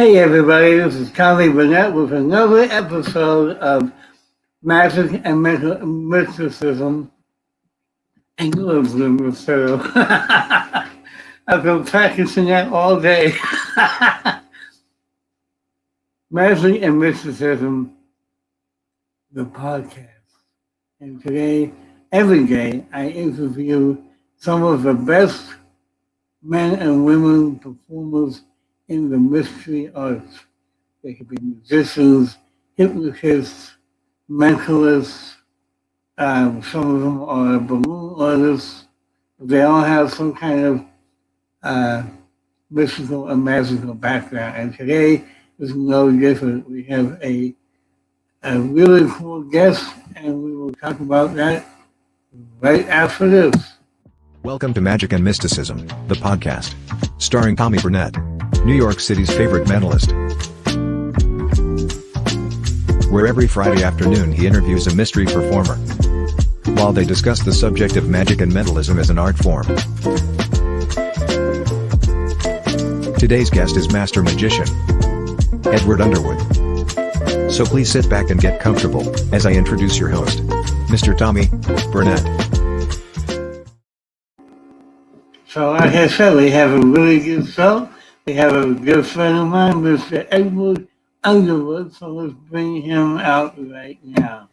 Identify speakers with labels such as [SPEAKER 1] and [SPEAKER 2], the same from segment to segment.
[SPEAKER 1] Hey everybody, this is Tommy Burnett with another episode of Magic and Mysticism. English material. I've been practicing that all day. Magic and Mysticism, the podcast. And today, every day, I interview some of the best men and women performers in the mystery arts. They could be musicians, hypnotists, mentalists. Some of them are balloon artists. They all have some kind of mystical and magical background. And today is no different. We have a really cool guest, and we will talk about that right after this.
[SPEAKER 2] Welcome to Magic and Mysticism, the podcast. Starring Tommy Burnett, New York City's favorite mentalist. Where every Friday afternoon he interviews a mystery performer, while they discuss the subject of magic and mentalism as an art form. Today's guest is Master Magician Edward Underwood. So please sit back and get comfortable, as I introduce your host, Mr. Tommy Burnett.
[SPEAKER 1] So like I said, we have a really good show. We have a good friend of mine, Mr. Edward Underwood, so let's bring him out right now.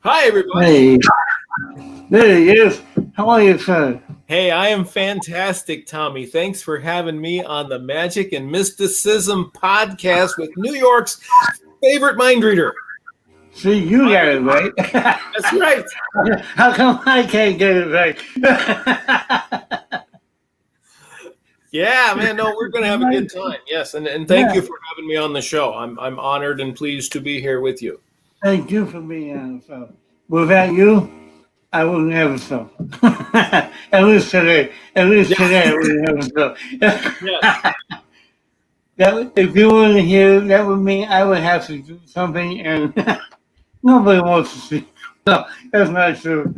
[SPEAKER 3] Hi, everybody.
[SPEAKER 1] Hey, there he is. How are you, sir?
[SPEAKER 3] Hey, I am fantastic, Tommy. Thanks for having me on the Magic and Mysticism podcast with New York's favorite mind reader.
[SPEAKER 1] See, you got it right.
[SPEAKER 3] That's right.
[SPEAKER 1] How come I can't get it right?
[SPEAKER 3] Yeah, man. No, we're going to have a good time. Yes, and thank you for having me on the show. I'm honored and pleased to be here with you.
[SPEAKER 1] Thank you for being on the show. Without you, I wouldn't have a show. At least today. I wouldn't have a show.
[SPEAKER 3] Yeah.
[SPEAKER 1] If you weren't here, that would mean I would have to do something, and nobody wants to see. No, that's not true.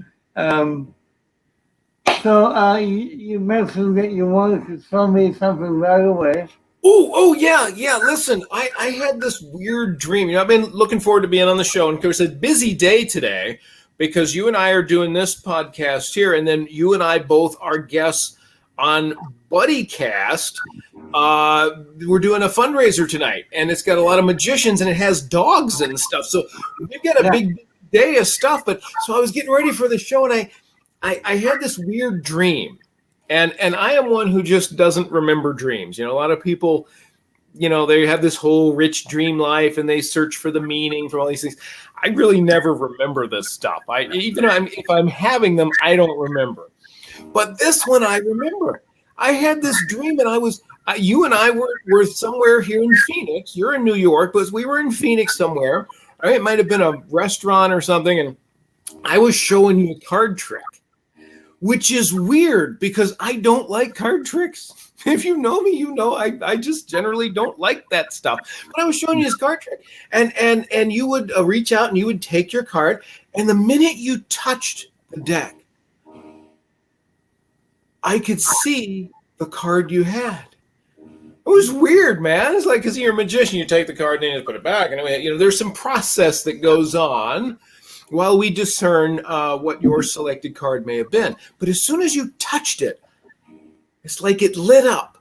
[SPEAKER 1] So you mentioned that you wanted to tell me something right away.
[SPEAKER 3] Oh, yeah. Listen, I had this weird dream. You know, I've been looking forward to being on the show, and of course, a busy day today because you and I are doing this podcast here, and then you and I both are guests on BuddyCast. We're doing a fundraiser tonight, and it's got a lot of magicians, and it has dogs and stuff. So we've got a big day of stuff. But so I was getting ready for the show, and I had this weird dream. And I am one who just doesn't remember dreams. You know, a lot of people, you know, they have this whole rich dream life and they search for the meaning from all these things. I really never remember this stuff. If I'm having them, I don't remember. But this one I remember. I had this dream, and you and I were somewhere here in Phoenix. You're in New York, but we were in Phoenix somewhere. Right? It might have been a restaurant or something, and I was showing you a card trick. Which is weird because I don't like card tricks. If you know me, you know I just generally don't like that stuff. But I was showing you this card trick, and you would reach out and you would take your card, and the minute you touched the deck, I could see the card you had. It was weird, man. It's like, because you're a magician, you take the card and then you just put it back, and you know there's some process that goes on while we discern what your selected card may have been. But as soon as you touched it, it's like it lit up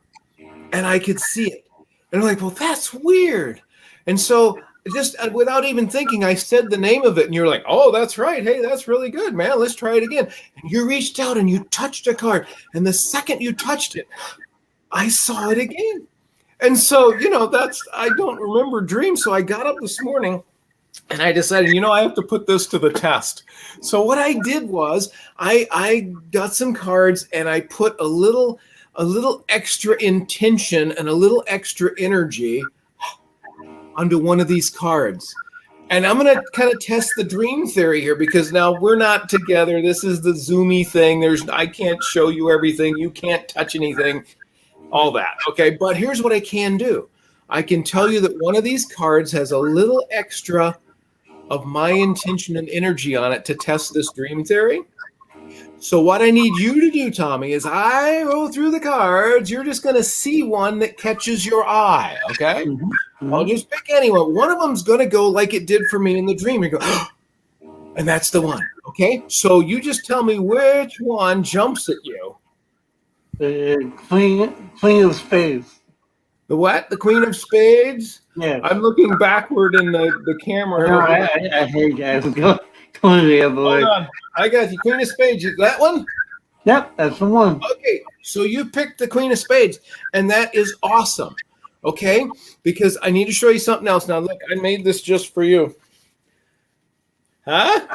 [SPEAKER 3] and I could see it. And I'm like, well, that's weird. And so just without even thinking, I said the name of it, and you're like, oh, that's right. Hey, that's really good, man. Let's try it again. And you reached out and you touched a card. And the second you touched it, I saw it again. And so, you know, I don't remember dreams. So I got up this morning, and I decided, I have to put this to the test. So what I did was I got some cards, and I put a little extra intention and a little extra energy onto one of these cards. And I'm going to kind of test the dream theory here, because now we're not together. This is the Zoomy thing. I can't show you everything. You can't touch anything, all that. Okay. But here's what I can do. I can tell you that one of these cards has a little extra of my intention and energy on it to test this dream theory. So what I need you to do, Tommy, is I roll through the cards. You're just going to see one that catches your eye, okay? I'll just pick anyone. One of them's going to go like it did for me in the dream. You go, and that's the one, okay? So you just tell me which one jumps at you.
[SPEAKER 1] The Queen of Spades.
[SPEAKER 3] The what? The Queen of Spades?
[SPEAKER 1] Yeah.
[SPEAKER 3] I'm looking backward in the camera.
[SPEAKER 1] No, I hate that. Going the other way.
[SPEAKER 3] Hold on. I got the Queen of Spades. Is that one?
[SPEAKER 1] Yep, that's the one.
[SPEAKER 3] Okay, so you picked the Queen of Spades, and that is awesome. Okay, because I need to show you something else. Now, look, I made this just for you. Huh?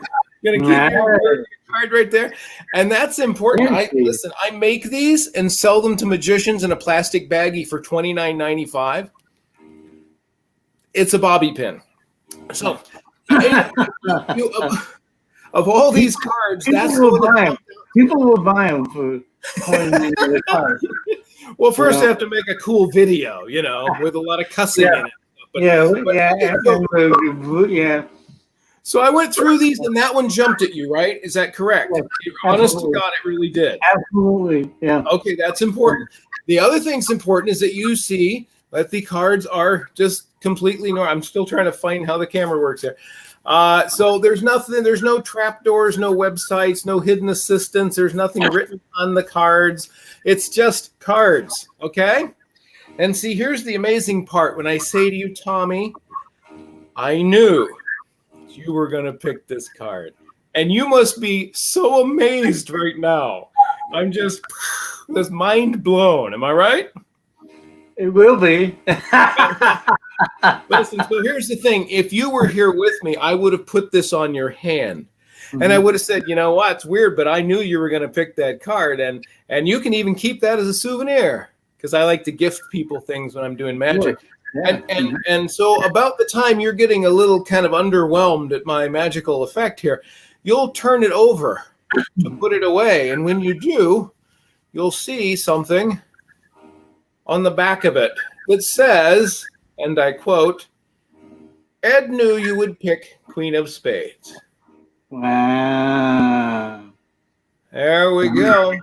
[SPEAKER 3] You're gonna keep your card right there, and that's important. Listen, I make these and sell them to magicians in a plastic baggie for $29.95. It's a bobby pin. So, of all these cards,
[SPEAKER 1] people will buy them for the card.
[SPEAKER 3] Well, first I have to make a cool video, with a lot of cussing in it.
[SPEAKER 1] Yeah.
[SPEAKER 3] So I went through these, and that one jumped at you, right? Is that correct?
[SPEAKER 1] Yes,
[SPEAKER 3] honest to God, it really did.
[SPEAKER 1] Absolutely, yeah.
[SPEAKER 3] Okay, that's important. The other thing's important is that you see that the cards are just completely normal. I'm still trying to find how the camera works there. So there's nothing, there's no trapdoors, no websites, no hidden assistants. There's nothing written on the cards. It's just cards, okay? And see, here's the amazing part. When I say to you, Tommy, I knew you were going to pick this card. And you must be so amazed right now. I'm just mind blown. Am I right?
[SPEAKER 1] It will be.
[SPEAKER 3] Listen, so here's the thing. If you were here with me, I would have put this on your hand. And I would have said, you know what, it's weird, but I knew you were going to pick that card. And you can even keep that as a souvenir, because I like to gift people things when I'm doing magic. Yeah. And so about the time you're getting a little kind of underwhelmed at my magical effect here, you'll turn it over to put it away. And when you do, you'll see something on the back of it that says, and I quote, Ed knew you would pick Queen of Spades.
[SPEAKER 1] Wow.
[SPEAKER 3] There we go.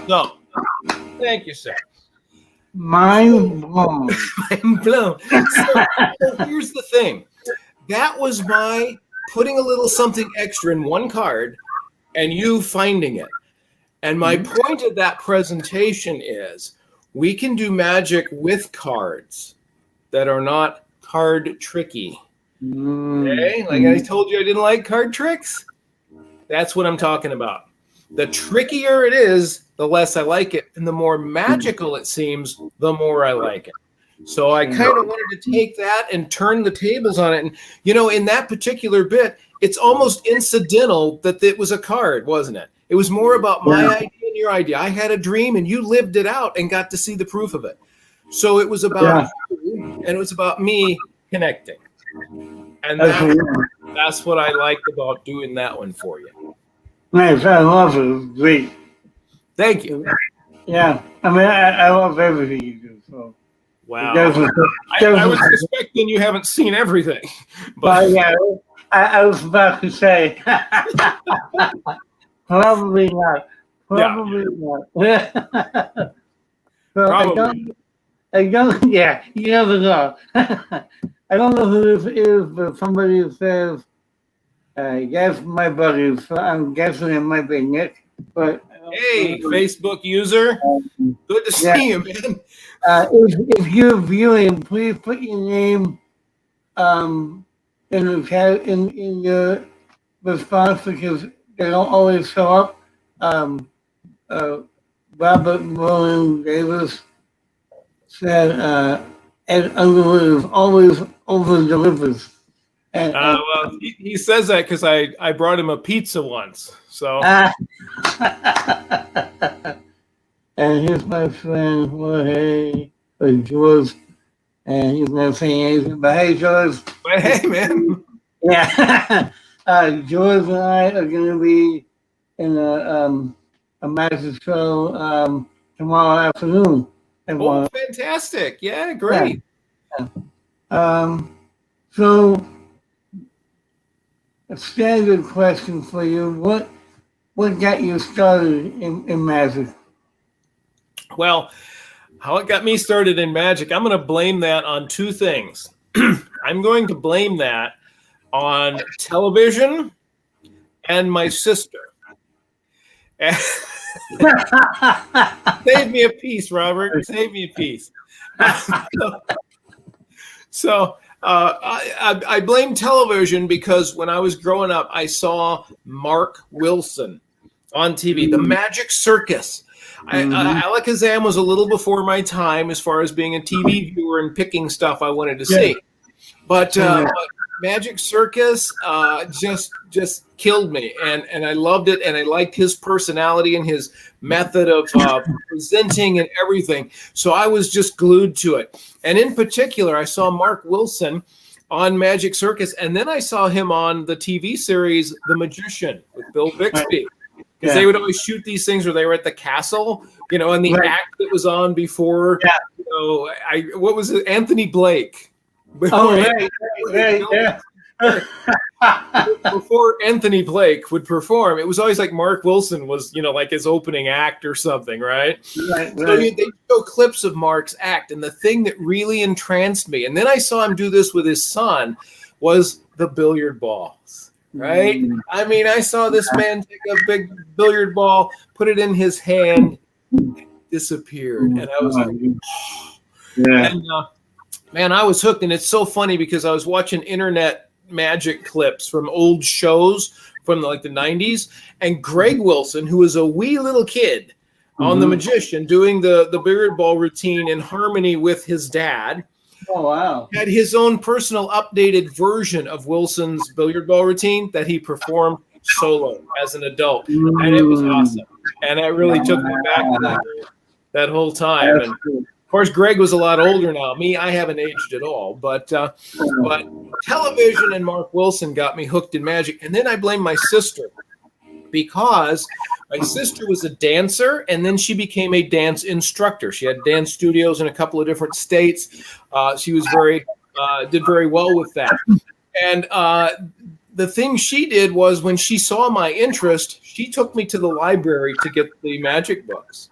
[SPEAKER 3] So, thank you, sir.
[SPEAKER 1] Mind blown.
[SPEAKER 3] Mind blown. So here's the thing. That was my putting a little something extra in one card and you finding it. And my point of that presentation is we can do magic with cards that are not card tricky. Okay? Like I told you I didn't like card tricks. That's what I'm talking about. The trickier it is, the less I like it. And the more magical it seems, the more I like it. So I kind of wanted to take that and turn the tables on it. And, in that particular bit, it's almost incidental that it was a card, wasn't it? It was more about my idea and your idea. I had a dream and you lived it out and got to see the proof of it. So it was about you, and it was about me connecting. And that's what I liked about doing that one for you.
[SPEAKER 1] Nice, I love it. It was great.
[SPEAKER 3] Thank you.
[SPEAKER 1] Yeah, I mean, I love everything you do. So.
[SPEAKER 3] Wow. I was suspecting you haven't seen everything.
[SPEAKER 1] But yeah, I was about to say. Probably not. Probably not. So
[SPEAKER 3] Probably.
[SPEAKER 1] Yeah, you never know. I don't know who this is, but somebody says, yes, my buddy, so I'm guessing it might be Nick. But
[SPEAKER 3] hey, Facebook user, good to see you, man.
[SPEAKER 1] If you're viewing, please put your name in the chat in your response, because they don't always show up. Robert Merlin Davis said Ed Underwood is always over-delivers.
[SPEAKER 3] Well, he says that because I brought him a pizza once. So.
[SPEAKER 1] And here's my friend Jorge, or George, and he's not saying anything, but hey, George.
[SPEAKER 3] But hey, man.
[SPEAKER 1] Yeah. George and I are going to be in a magic show tomorrow afternoon.
[SPEAKER 3] Oh, fantastic. Yeah, great.
[SPEAKER 1] Yeah. So, a standard question for you. what got you started in magic?
[SPEAKER 3] Well, how it got me started in magic, I'm going to blame that on two things. I'm going to blame that on television and my sister. Save me a piece, Robert. Save me a piece. I blame television because when I was growing up, I saw Mark Wilson on TV, The Magic Circus. Alakazam was a little before my time as far as being a TV viewer and picking stuff I wanted to see. But Magic Circus just killed me, and I loved it, and I liked his personality and his method of presenting and everything. So I was just glued to it. And in particular, I saw Mark Wilson on Magic Circus, and then I saw him on the TV series The Magician with Bill Bixby. Because they would always shoot these things where they were at the castle, and the act that was on before, what was it? Anthony Blake. Before Anthony Blake would perform, it was always like Mark Wilson was, like his opening act or something, right? So they show clips of Mark's act, and the thing that really entranced me, and then I saw him do this with his son, was the billiard balls. Right? I mean, I saw this man take a big billiard ball, put it in his hand, it disappeared. And I was like, and, man, I was hooked. And it's so funny because I was watching internet magic clips from old shows from the 90s. And Greg Wilson, who was a wee little kid on The Magician, doing the billiard ball routine in harmony with his dad.
[SPEAKER 1] Oh, wow.
[SPEAKER 3] Had his own personal updated version of Wilson's billiard ball routine that he performed solo as an adult. And it was awesome. And it really took me back that whole time. And of course, Greg was a lot older now. Me, I haven't aged at all. But television and Mark Wilson got me hooked in magic. And then I blame my sister because my sister was a dancer, and then she became a dance instructor. She had dance studios in a couple of different states. She was did very well with that. And the thing she did was when she saw my interest, she took me to the library to get the magic books.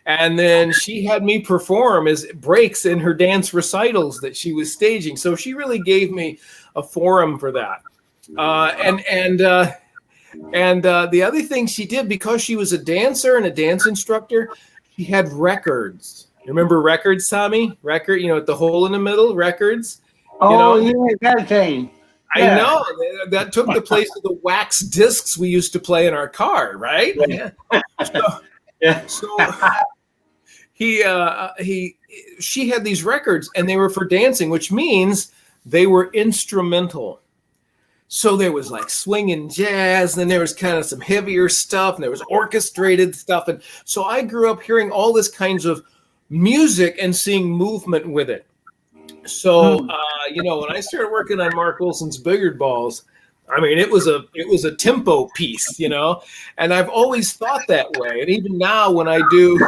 [SPEAKER 3] And then she had me perform as breaks in her dance recitals that she was staging. So she really gave me a forum for that. And the other thing she did, because she was a dancer and a dance instructor, she had records. You remember records, Tommy? Record, at the hole in the middle, records.
[SPEAKER 1] That thing.
[SPEAKER 3] I know. That took the place of the wax discs we used to play in our car, right? So she had these records, and they were for dancing, which means they were instrumental. So there was swinging jazz, and then there was kind of some heavier stuff, and there was orchestrated stuff. And so I grew up hearing all this kinds of music and seeing movement with it. So, when I started working on Mark Wilson's billiard balls, I mean, it was a tempo piece, and I've always thought that way. And even now when I do,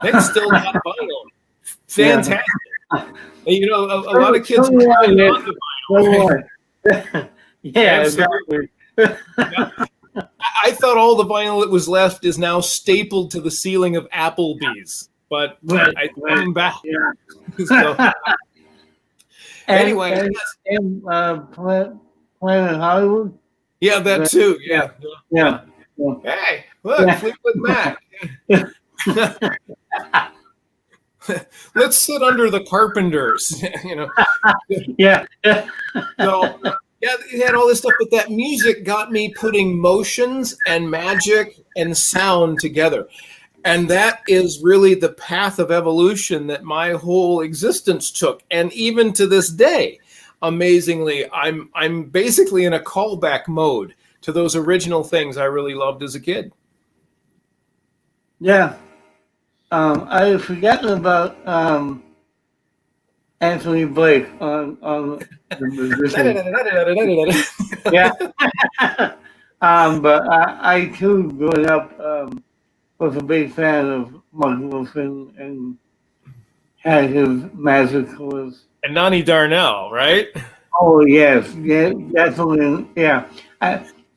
[SPEAKER 3] it's still not vinyl. Fantastic. And, a lot of kids are trying on the vinyl.
[SPEAKER 1] Yeah, exactly.
[SPEAKER 3] I thought all the vinyl that was left is now stapled to the ceiling of Applebee's, but I threw them back. So, anyway,
[SPEAKER 1] Planet Hollywood.
[SPEAKER 3] Yeah, that too. Yeah. Hey, look, Fleetwood Mac. Let's sit under the Carpenters.
[SPEAKER 1] Yeah.
[SPEAKER 3] So. Yeah, it had all this stuff, but that music got me putting motions and magic and sound together. And that is really the path of evolution that my whole existence took. And even to this day, amazingly, I'm basically in a callback mode to those original things I really loved as a kid.
[SPEAKER 1] Yeah. I had forgotten about Anthony Blake on The Magician. Yeah. But I too, growing up, was a big fan of Mark Wilson and had his magicals.
[SPEAKER 3] And Nani Darnell, right?
[SPEAKER 1] Oh, yes. Yeah, definitely. Yeah.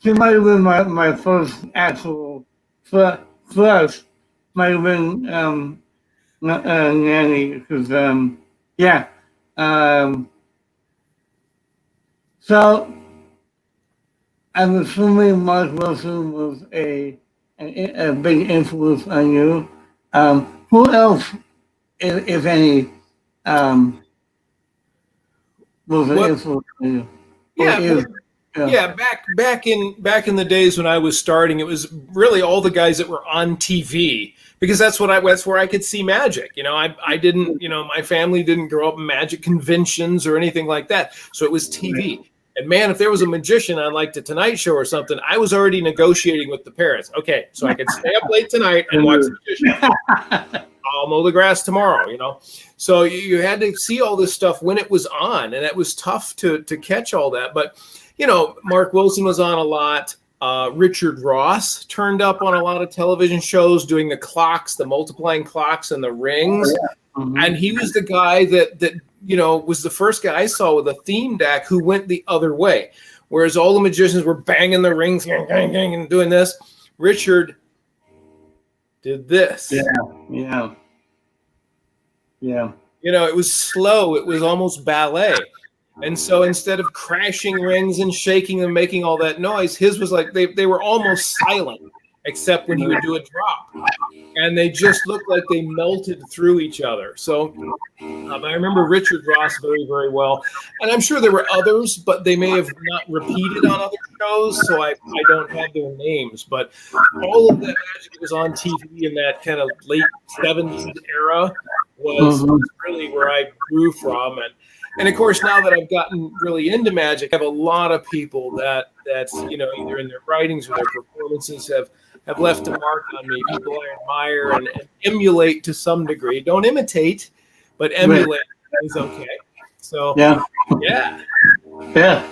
[SPEAKER 1] she might have been my first actual thrust. Might have been Nanny, because yeah. Um, so I'm assuming Mark Wilson was a big influence on you. Who else, if any, was an
[SPEAKER 3] What?
[SPEAKER 1] influence on you? Or
[SPEAKER 3] Yeah,
[SPEAKER 1] is? Yeah.
[SPEAKER 3] yeah. Back in the days when I was starting, it was really all the guys that were on TV because that's where I could see magic. I didn't, my family didn't grow up in magic conventions or anything like that, so it was TV. And man, if there was a magician on like the Tonight Show or something, I was already negotiating with the parents. Okay, so I could stay up late tonight and watch the magician. I'll mow the grass tomorrow. So you had to see all this stuff when it was on, and it was tough to catch all that. But, Mark Wilson was on a lot. Richard Ross turned up on a lot of television shows doing the clocks, the multiplying clocks and the rings.
[SPEAKER 1] Oh, yeah. Mm-hmm.
[SPEAKER 3] And he was the guy that was the first guy I saw with a theme deck who went the other way. Whereas all the magicians were banging the rings and doing this, Richard did this.
[SPEAKER 1] Yeah.
[SPEAKER 3] It was slow. It was almost ballet. And so instead of crashing rings and shaking them, making all that noise, his was like they were almost silent, except when he would do a drop. And they just looked like they melted through each other. So I remember Richard Ross very, very well. And I'm sure there were others, but they may have not repeated on other shows, so I don't have their names. But all of that magic that was on TV in that kind of late 70s era was really where I grew from. And of course, now that I've gotten really into magic, I have a lot of people that's either in their writings or their performances have left a mark on me. People I admire and emulate to some degree. Don't imitate, but emulate is okay. So
[SPEAKER 1] yeah,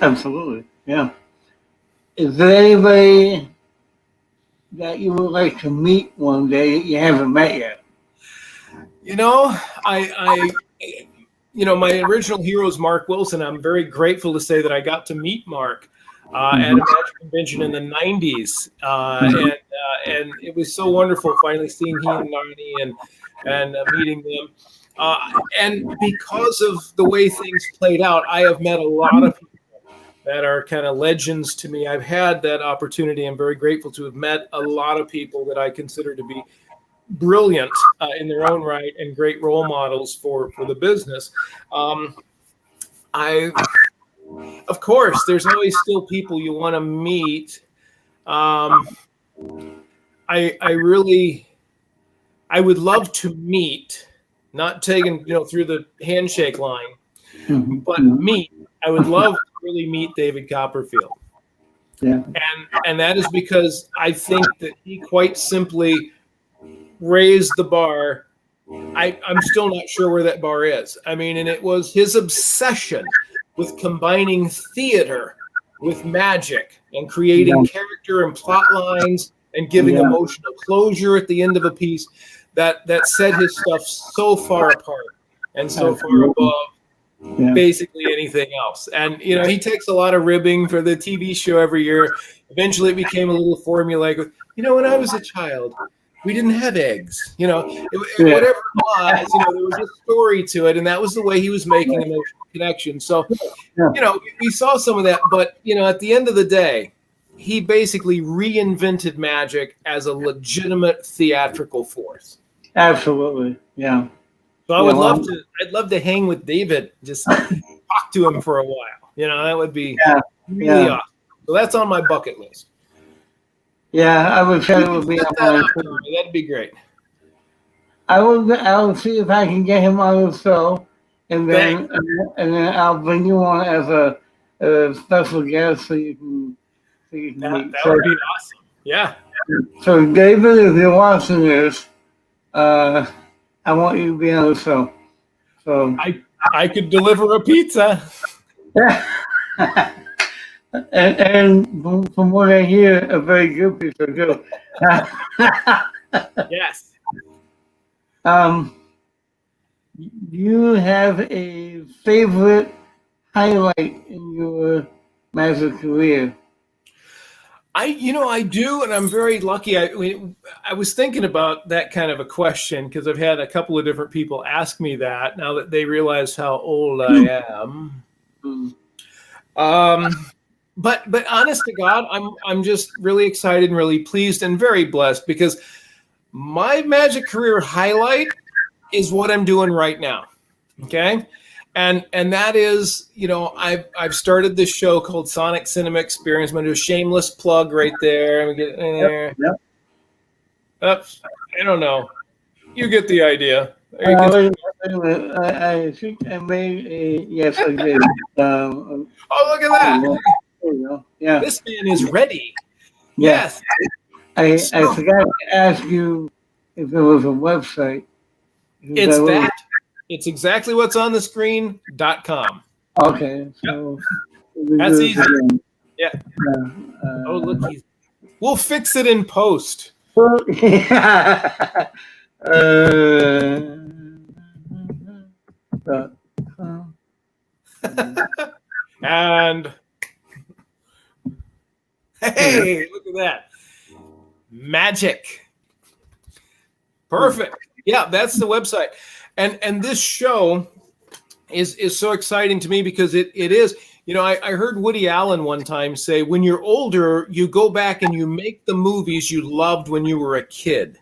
[SPEAKER 1] absolutely, yeah. Is there anybody that you would like to meet one day that you haven't met yet?
[SPEAKER 3] My original hero is Mark Wilson. I'm very grateful to say that I got to meet Mark at a magic convention in the 90s. And it was so wonderful finally seeing he and Narni and meeting them. And because of the way things played out, I have met a lot of people that are kind of legends to me. I've had that opportunity. I'm very grateful to have met a lot of people that I consider to be brilliant in their own right and great role models for the business. Of course, there's always still people you want to meet. I would love to meet, not taken through the handshake line, but meet. I would love to really meet David Copperfield.
[SPEAKER 1] Yeah.
[SPEAKER 3] And that is because I think that he quite simply raised the bar. I'm still not sure where that bar is. I mean, and it was his obsession with combining theater with magic and creating character and plot lines and giving emotional closure at the end of a piece that set his stuff so far apart and so far above basically anything else. And, he takes a lot of ribbing for the TV show every year. Eventually it became a little formulaic. When I was a child, we didn't have eggs, whatever it was, there was a story to it. And that was the way he was making emotional connection. So, we saw some of that, but, at the end of the day, he basically reinvented magic as a legitimate theatrical force.
[SPEAKER 1] Absolutely. Yeah.
[SPEAKER 3] So I'd love to hang with David, just talk to him for a while. That would be really awesome. So that's on my bucket list.
[SPEAKER 1] Yeah, I would say it would be on my.
[SPEAKER 3] That'd be great.
[SPEAKER 1] I'll see if I can get him on the show, and then I'll bring you on as a special guest so you can meet.
[SPEAKER 3] That would be awesome. Yeah.
[SPEAKER 1] So David, if you're watching this, I want you to be on the show. So
[SPEAKER 3] I could deliver a pizza.
[SPEAKER 1] Yeah. And from what I hear, a very good pizza too.
[SPEAKER 3] Yes.
[SPEAKER 1] Do you have a favorite highlight in your magic career?
[SPEAKER 3] I do, and I'm very lucky. I was thinking about that kind of a question because I've had a couple of different people ask me that now that they realize how old I am.
[SPEAKER 1] Mm.
[SPEAKER 3] But honest to God, I'm just really excited and really pleased and very blessed because my magic career highlight is what I'm doing right now. Okay. And that is, I've started this show called Sonic Cinema Experience. I'm gonna do a shameless plug right there. I'm gonna get in there.
[SPEAKER 1] Yep.
[SPEAKER 3] I don't know. You get the idea.
[SPEAKER 1] Wait a minute. I think I made a yes, I did.
[SPEAKER 3] Oh, look at that!
[SPEAKER 1] There you go. Yeah.
[SPEAKER 3] This man is ready.
[SPEAKER 1] Yeah.
[SPEAKER 3] Yes.
[SPEAKER 1] I forgot to ask you if there was a website.
[SPEAKER 3] It's that. It's exactly what's on the screen.com.
[SPEAKER 1] Okay. So
[SPEAKER 3] that's easy. Yeah.
[SPEAKER 1] Oh,
[SPEAKER 3] look. We'll fix it in post. And hey, look at that. Magic. Perfect. Yeah, that's the website. And this show is so exciting to me because it is, I heard Woody Allen one time say, when you're older, you go back and you make the movies you loved when you were a kid.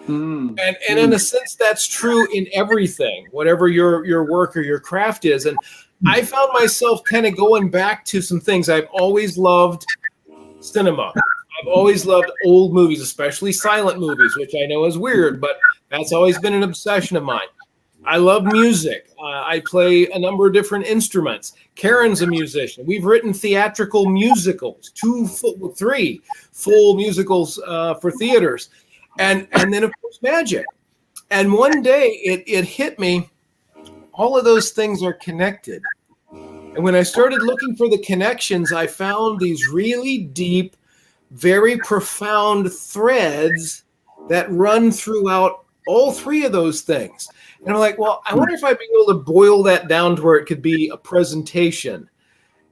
[SPEAKER 3] And in a sense, that's true in everything, whatever your work or your craft is. And I found myself kind of going back to some things. I've always loved cinema. I've always loved old movies, especially silent movies, which I know is weird, but that's always been an obsession of mine. I love music. I play a number of different instruments. Karen's a musician. We've written theatrical musicals, 3 full musicals for theaters. And then, of course, magic. And one day it hit me, all of those things are connected. And when I started looking for the connections, I found these really deep, very profound threads that run throughout all 3 of those things. And I'm like, well, I wonder if I'd be able to boil that down to where it could be a presentation.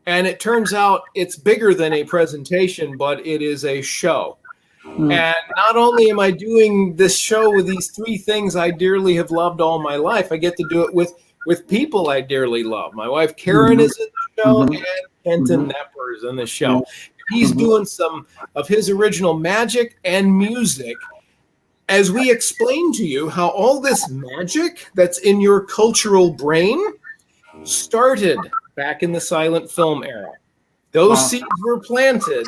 [SPEAKER 3] And it turns out it's bigger than a presentation, but it is a show. And not only am I doing this show with these 3 things I dearly have loved all my life, I get to do it with people I dearly love. My wife Karen is in the show, and Kenton Nepper is in the show. He's doing some of his original magic and music as we explain to you how all this magic that's in your cultural brain started back in the silent film era. Those seeds were planted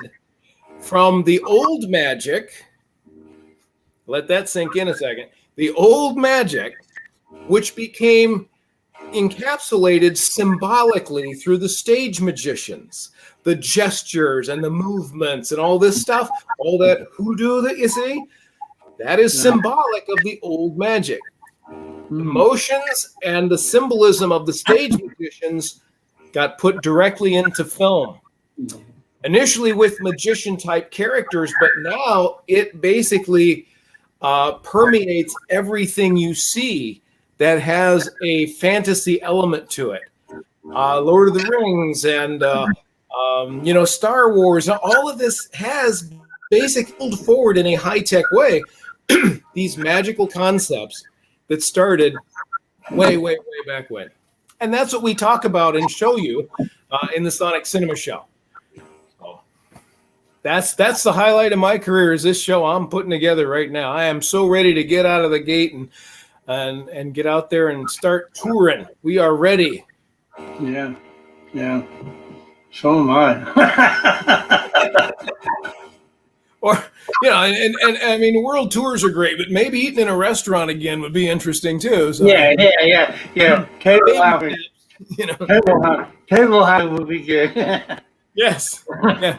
[SPEAKER 3] from the old magic. Let that sink in a second. The old magic, which became encapsulated symbolically through the stage magicians, the gestures and the movements and all this stuff, all that hoodoo that you see, that is symbolic of the old magic. The motions and the symbolism of the stage magicians got put directly into film. Initially with magician type characters, but now it basically permeates everything you see that has a fantasy element to it. Lord of the Rings and Star Wars, all of this has basically pulled forward in a high-tech way these magical concepts that started way, way, way back when. And that's what we talk about and show you in the Sonic Cinema Show. So that's the highlight of my career, is this show I'm putting together right now. I am so ready to get out of the gate and get out there and start touring. We are ready.
[SPEAKER 1] Yeah. So am I.
[SPEAKER 3] Or, and I mean, world tours are great, but maybe eating in a restaurant again would be interesting too. So.
[SPEAKER 1] Yeah. Table hopping. Table hopping would be good.
[SPEAKER 3] Yes. Yeah.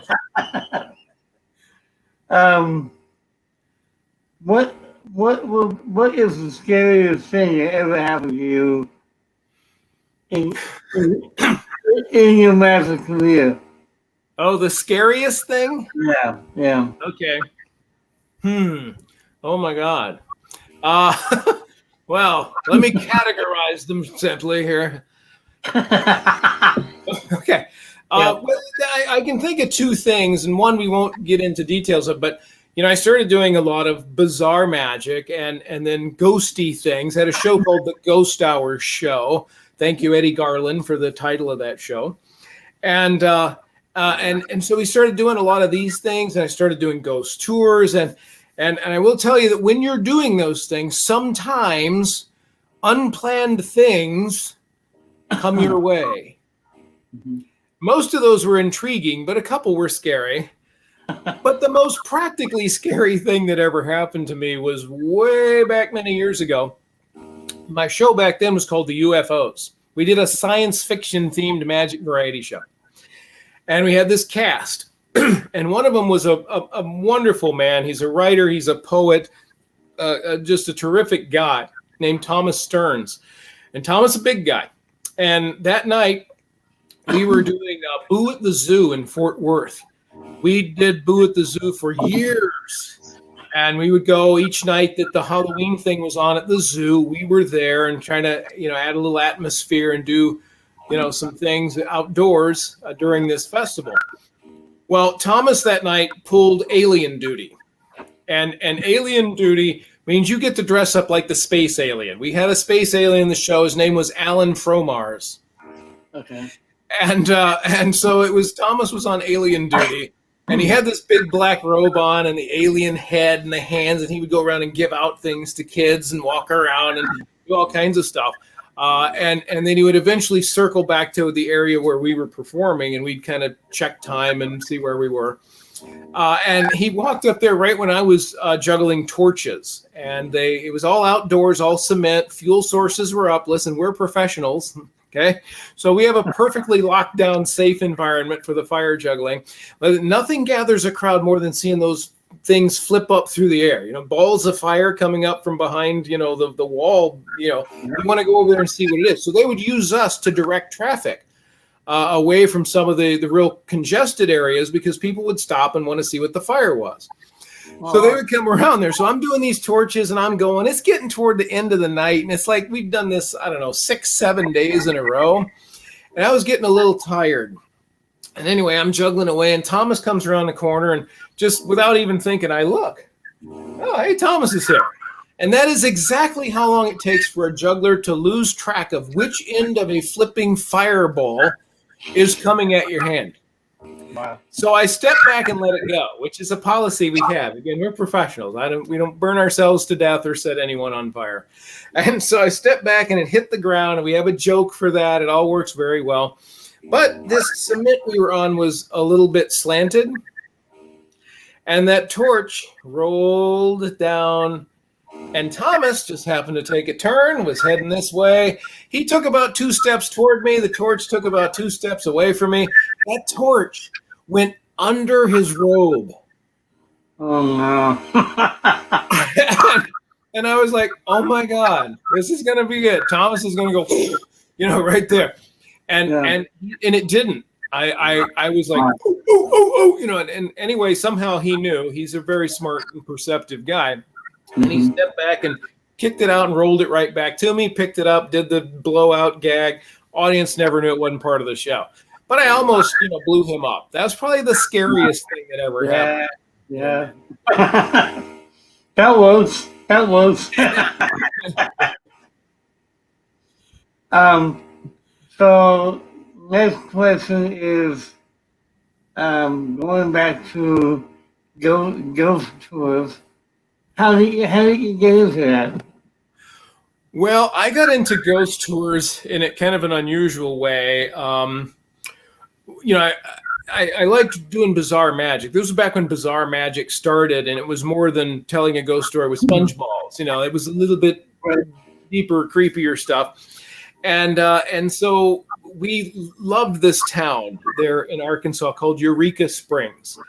[SPEAKER 1] What is the scariest thing that ever happened to you in your magic career?
[SPEAKER 3] Oh, the scariest thing?
[SPEAKER 1] Yeah.
[SPEAKER 3] Okay. Oh my God. Well, let me categorize them simply here. Okay. Well, I can think of two things, and one we won't get into details of, but I started doing a lot of bizarre magic and then ghosty things. I had a show called The Ghost Hour Show. Thank you, Eddie Garland, for the title of that show. And so we started doing a lot of these things, and I started doing ghost tours, and I will tell you that when you're doing those things, sometimes unplanned things come your way.
[SPEAKER 1] Mhm.
[SPEAKER 3] Most of those were intriguing, but a couple were scary. But the most practically scary thing that ever happened to me was way back many years ago. My show back then was called The UFOs. We did a science fiction themed magic variety show. And we had this cast. And one of them was a wonderful man. He's a writer. He's a poet. Just a terrific guy named Thomas Stearns. And Thomas is a big guy. And that night, we were doing Boo at the Zoo in Fort Worth. We did Boo at the Zoo for years. And we would go each night that the Halloween thing was on at the zoo. We were there and trying to, add a little atmosphere and do, some things outdoors during this festival. Well, Thomas that night pulled alien duty. And alien duty means you get to dress up like the space alien. We had a space alien in the show. His name was Alan Fromars.
[SPEAKER 1] Okay.
[SPEAKER 3] And so it was Thomas was on alien duty, and he had this big black robe on and the alien head and the hands, and he would go around and give out things to kids and walk around and do all kinds of stuff. And then he would eventually circle back to the area where we were performing, and we'd kind of check time and see where we were. And he walked up there right when I was juggling torches, and it was all outdoors, all cement, fuel sources were up. Listen, we're professionals. Okay, so we have a perfectly locked down, safe environment for the fire juggling. But nothing gathers a crowd more than seeing those things flip up through the air. Balls of fire coming up from behind, the wall. You want to go over there and see what it is. So they would use us to direct traffic away from some of the real congested areas, because people would stop and want to see what the fire was. So they would come around there. So I'm doing these torches and I'm going, it's getting toward the end of the night. And it's like, we've done this, 6-7 days in a row. And I was getting a little tired. And anyway, I'm juggling away, and Thomas comes around the corner, and just without even thinking, I look. Oh, hey, Thomas is here. And that is exactly how long it takes for a juggler to lose track of which end of a flipping fireball is coming at your hand.
[SPEAKER 1] Wow.
[SPEAKER 3] So I step back and let it go, which is a policy we have. Again, we're professionals. We don't burn ourselves to death or set anyone on fire. And so I step back, and it hit the ground, and we have a joke for that. It all works very well. But this cement we were on was a little bit slanted, and that torch rolled down, and Thomas just happened to take a turn, was heading this way. He took about 2 steps toward me. The torch took about 2 steps away from me. That torch went under his robe.
[SPEAKER 1] Oh, no.
[SPEAKER 3] And I was like, oh, my God, this is going to be it. Thomas is going to go, right there. And it didn't. I was like, oh, and anyway, somehow he knew. He's a very smart and perceptive guy. And he stepped back and kicked it out and rolled it right back to me, picked it up, did the blowout gag. Audience never knew it wasn't part of the show. But I almost, blew him up. That was probably the scariest thing that ever happened.
[SPEAKER 1] Yeah. That was. So next question is going back to ghost tours. How did you get into that?
[SPEAKER 3] Well, I got into ghost tours in a kind of an unusual way. I liked doing bizarre magic. This was back when bizarre magic started, and it was more than telling a ghost story with sponge balls. It was a little bit deeper, creepier stuff. And so we loved this town there in Arkansas called Eureka Springs.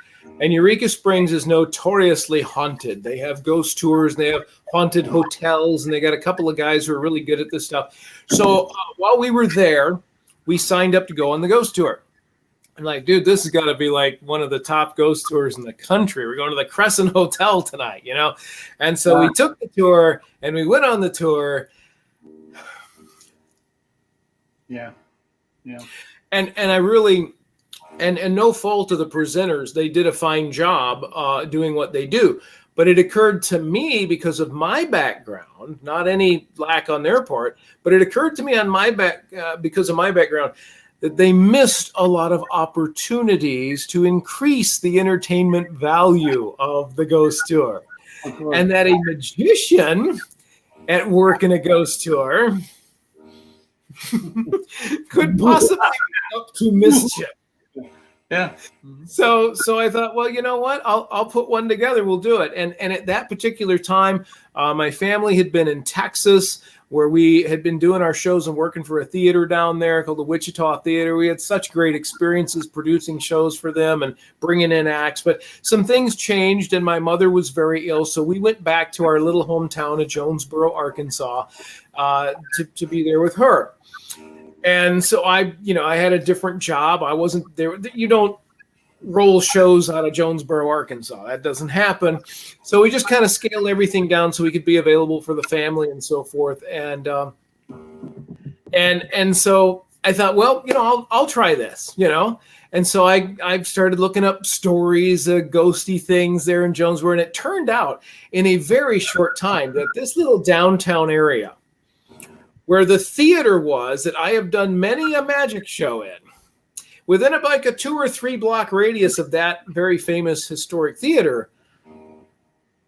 [SPEAKER 3] And Eureka Springs is notoriously haunted. They have ghost tours, and they have haunted hotels, and they got a couple of guys who are really good at this stuff. So while we were there, we signed up to go on the ghost tour. I'm like, dude, this has got to be like one of the top ghost tours in the country. We're going to the Crescent Hotel tonight, And so we took the tour, and we went on the tour.
[SPEAKER 1] Yeah.
[SPEAKER 3] And I really, and no fault of the presenters. They did a fine job doing what they do. But it occurred to me, because of my background, not any lack on their part, but it occurred to me on my because of my background, that they missed a lot of opportunities to increase the entertainment value of the ghost tour. And that a magician at work in a ghost tour could possibly be up to mischief.
[SPEAKER 1] Yeah.
[SPEAKER 3] So I thought, well, you know what? I'll put one together. We'll do it. And at that particular time, my family had been in Texas, where we had been doing our shows and working for a theater down there called the Wichita Theater. We had such great experiences producing shows for them and bringing in acts. But some things changed, and my mother was very ill. So we went back to our little hometown of Jonesboro, Arkansas, to be there with her. And so I had a different job. I wasn't there. You don't roll shows out of Jonesboro, Arkansas. That doesn't happen. So we just kind of scaled everything down so we could be available for the family and so forth. And so I thought, well, I'll try this, And so I started looking up stories, ghosty things there in Jonesboro. And it turned out in a very short time that this little downtown area, where the theater was that I have done many a magic show in, within like a 2 or 3 block radius of that very famous historic theater,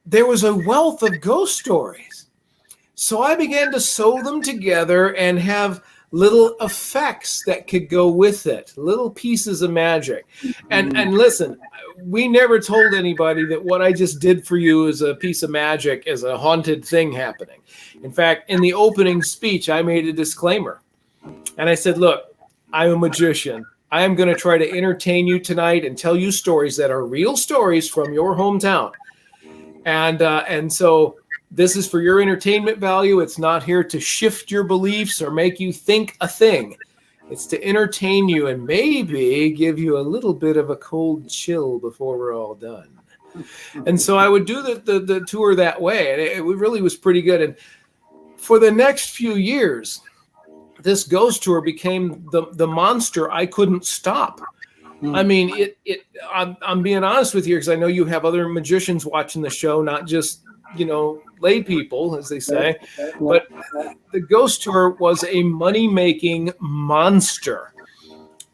[SPEAKER 3] there was a wealth of ghost stories. So I began to sew them together and have little effects that could go with it, little pieces of magic. And listen, we never told anybody that what I just did for you is a piece of magic, is a haunted thing happening. In fact, in the opening speech, I made a disclaimer. And I said, look, I'm a magician. I am going to try to entertain you tonight and tell you stories that are real stories from your hometown. And so this is for your entertainment value. It's not here to shift your beliefs or make you think a thing. It's to entertain you and maybe give you a little bit of a cold chill before we're all done. And so I would do the tour that way. And it really was pretty good. And for the next few years, this ghost tour became the monster I couldn't stop. I mean, I'm being honest with you, because I know you have other magicians watching the show, not just, lay people, as they say. But the ghost tour was a money-making monster.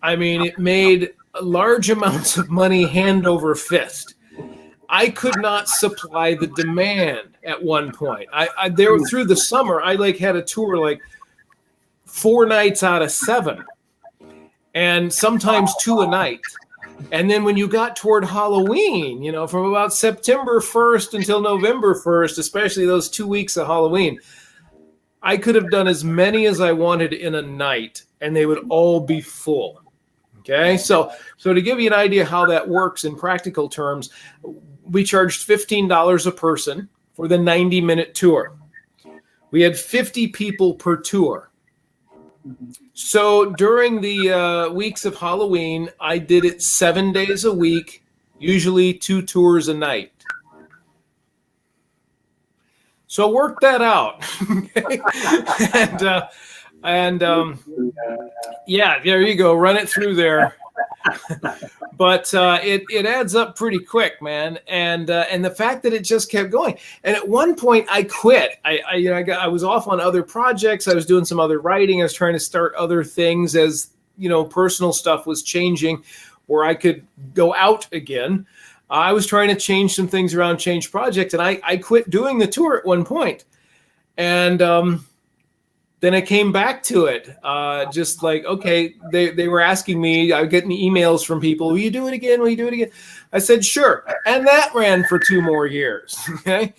[SPEAKER 3] I mean, it made large amounts of money hand over fist. I could not supply the demand at one point. There through the summer, I had a tour 4 nights out of 7, and sometimes 2 a night. And then when you got toward Halloween, from about September 1st until November 1st, especially those 2 weeks of Halloween, I could have done as many as I wanted in a night, and they would all be full. Okay, so to give you an idea how that works in practical terms, we charged $15 a person for the 90-minute tour. We had 50 people per tour. So during the weeks of Halloween, I did it 7 days a week, usually 2 tours a night. So work that out. Yeah, there you go. Run it through there. But it adds up pretty quick, man. And the fact that it just kept going. And at one point, I quit. I was off on other projects. I was doing some other writing. I was trying to start other things as personal stuff was changing, where I could go out again. I was trying to change some things around, change projects, and I quit doing the tour at one point. And then I came back to it, just okay, they were asking me, I was getting emails from people, will you do it again? Will you do it again? I said, sure. And that ran for 2 more years. Okay.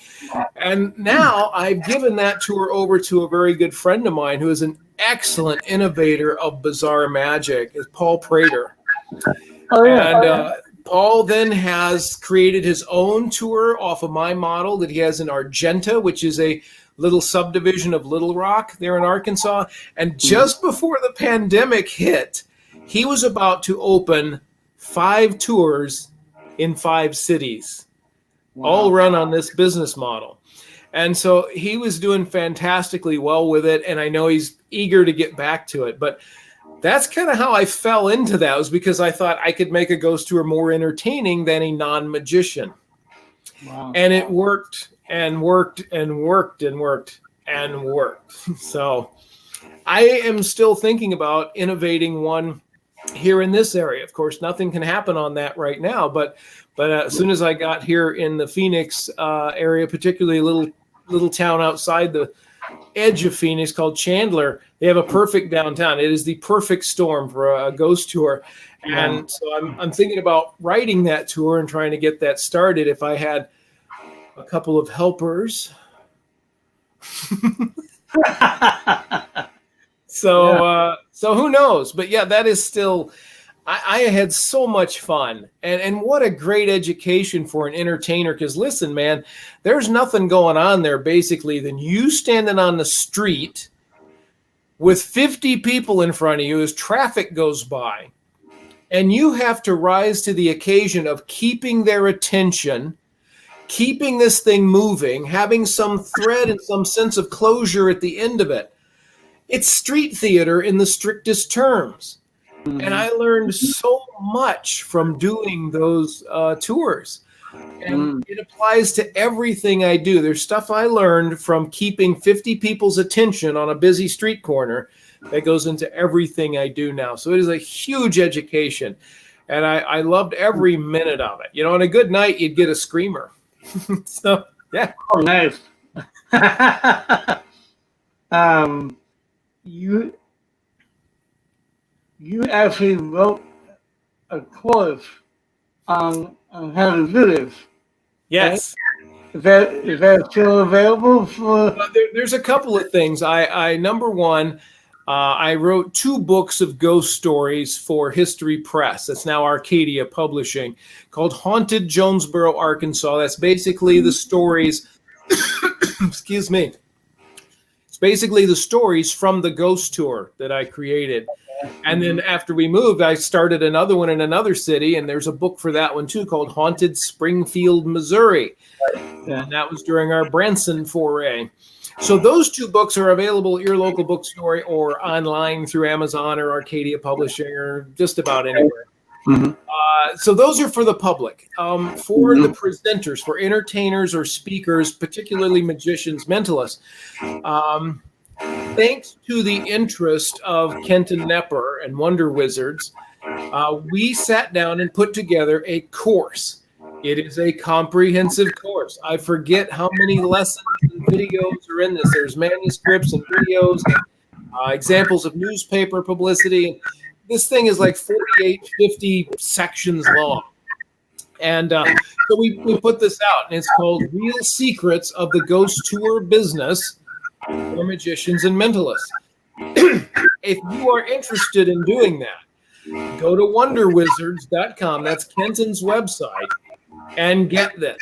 [SPEAKER 3] And now I've given that tour over to a very good friend of mine who is an excellent innovator of bizarre magic, is Paul Prater. Oh, yeah. And Paul then has created his own tour off of my model that he has in Argenta, which is a little subdivision of Little Rock there in Arkansas. And just before the pandemic hit, he was about to open 5 tours in 5 cities, all run on this business model. And so he was doing fantastically well with it. And I know he's eager to get back to it. But that's kind of how I fell into that, was because I thought I could make a ghost tour more entertaining than a non-magician.
[SPEAKER 1] Wow.
[SPEAKER 3] And it worked and worked and worked and worked and worked. So I am still thinking about innovating one here in this area. Of course, nothing can happen on that right now, but as soon as I got here in the Phoenix area, particularly a little town outside the edge of Phoenix called Chandler, they have a perfect downtown. It is the perfect storm for a ghost tour. And so I'm thinking about writing that tour and trying to get that started if I had a couple of helpers. So who knows? But yeah, that is still, I had so much fun, and what a great education for an entertainer. Because listen, man, there's nothing going on there basically than you standing on the street with 50 people in front of you as traffic goes by, and you have to rise to the occasion of keeping their attention, keeping this thing moving, having some thread and some sense of closure at the end of it. It's street theater in the strictest terms. And I learned so much from doing those tours. And it applies to everything I do. There's stuff I learned from keeping 50 people's attention on a busy street corner that goes into everything I do now. So it is a huge education. And I loved every minute of it. You know, on a good night, you'd get a screamer. So, yeah.
[SPEAKER 1] Oh, nice. You actually wrote a course on how to do this.
[SPEAKER 3] Yes.
[SPEAKER 1] Right? Is that still available for?
[SPEAKER 3] There's a couple of things. Number one, I wrote 2 books of ghost stories for History Press. That's now Arcadia Publishing, called Haunted Jonesboro, Arkansas. That's basically the stories. Excuse me. It's basically the stories from the ghost tour that I created. And then after we moved, I started another one in another city, and there's a book for that one too called Haunted Springfield, Missouri. And that was during our Branson foray. So those 2 books are available at your local bookstore or online through Amazon or Arcadia Publishing or just about anywhere. So those are for the public. For the presenters, for entertainers or speakers, particularly magicians, mentalists, thanks to the interest of Kenton Nepper and Wonder Wizards, we sat down and put together a course. It is a comprehensive course. I forget how many lessons and videos are in this. There's manuscripts and videos, examples of newspaper publicity. This thing is like 48, 50 sections long. And so we put this out, and it's called Real Secrets of the Ghost Tour Business for Magicians and Mentalists. If you are interested in doing that, go to wonderwizards.com. That's Kenton's website, and get that.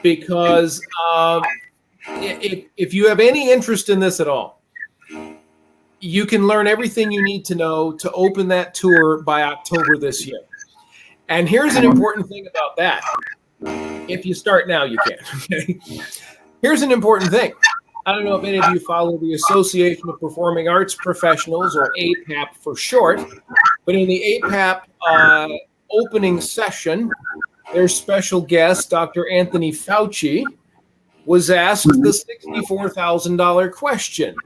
[SPEAKER 3] Because if you have any interest in this at all, you can learn everything you need to know to open that tour by October this year. And here's an important thing about that. If you start now, you can. Okay? Here's an important thing. I don't know if any of you follow the Association of Performing Arts Professionals, or APAP for short, but in the APAP opening session, their special guest, Dr. Anthony Fauci, was asked the $64,000 question.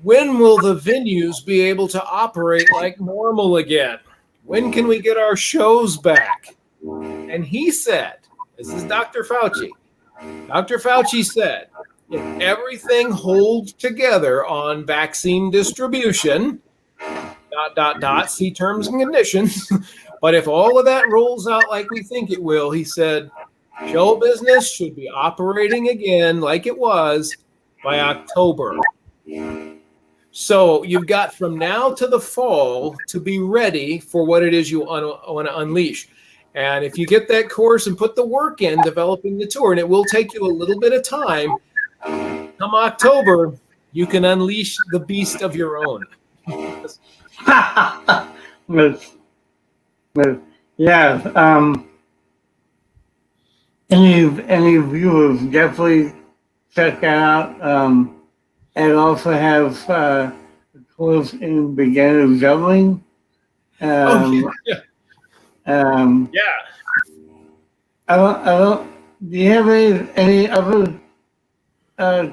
[SPEAKER 3] When will the venues be able to operate like normal again? When can we get our shows back? And he said, this is Dr. Fauci. Dr. Fauci said, if everything holds together on vaccine distribution, ... see terms and conditions, but if all of that rolls out like we think it will, he said, show business should be operating again like it was by October. So you've got from now to the fall to be ready for what it is you want to unleash. And if you get that course and put the work in developing the tour, and it will take you a little bit of time, come October, you can unleash the beast of your own.
[SPEAKER 1] Yeah. Any viewers definitely check that out. And also have a course in beginner juggling.
[SPEAKER 3] Oh, yeah.
[SPEAKER 1] Um,
[SPEAKER 3] Yeah.
[SPEAKER 1] I don't. Do you have any other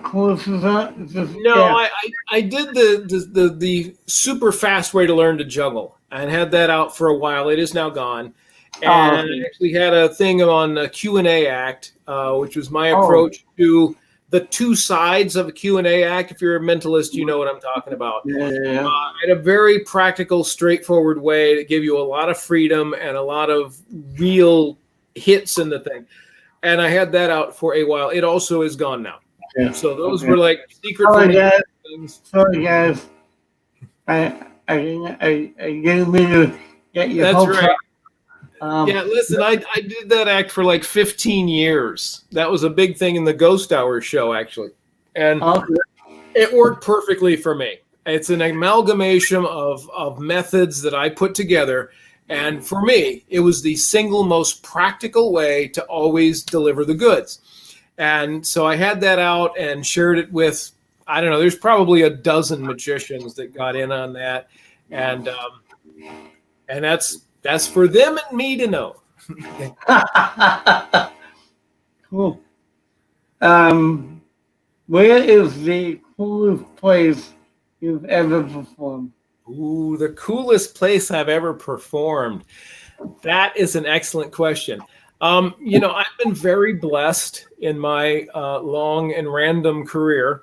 [SPEAKER 1] courses on?
[SPEAKER 3] No, I did the super fast way to learn to juggle and had that out for a while. It is now gone. And
[SPEAKER 1] Okay.
[SPEAKER 3] I actually had a thing on a Q&A act, which was my
[SPEAKER 1] Oh.
[SPEAKER 3] approach to the two sides of a Q&A act. If you're a mentalist, you know what I'm talking about.
[SPEAKER 1] Yeah.
[SPEAKER 3] I had a very practical, straightforward way to give you a lot of freedom and a lot of real hits in the thing. And I had that out for a while. It also is gone now.
[SPEAKER 1] Yeah.
[SPEAKER 3] So those
[SPEAKER 1] Okay.
[SPEAKER 3] were like secret
[SPEAKER 1] Sorry,
[SPEAKER 3] from
[SPEAKER 1] guys.
[SPEAKER 3] things.
[SPEAKER 1] Sorry, guys. I didn't mean to get your
[SPEAKER 3] That's
[SPEAKER 1] hopes
[SPEAKER 3] right.
[SPEAKER 1] up.
[SPEAKER 3] Yeah, listen, I did that act for like 15 years. That was a big thing in the Ghost Hour show, actually. And
[SPEAKER 1] Okay.
[SPEAKER 3] it worked perfectly for me. It's an amalgamation of methods that I put together. And for me, it was the single most practical way to always deliver the goods. And so I had that out and shared it with, I don't know, there's probably a dozen magicians that got in on that. And that's for them and me to know.
[SPEAKER 1] Cool. Where is the coolest place you've ever performed?
[SPEAKER 3] Ooh, the coolest place I've ever performed. That is an excellent question. I've been very blessed in my long and random career.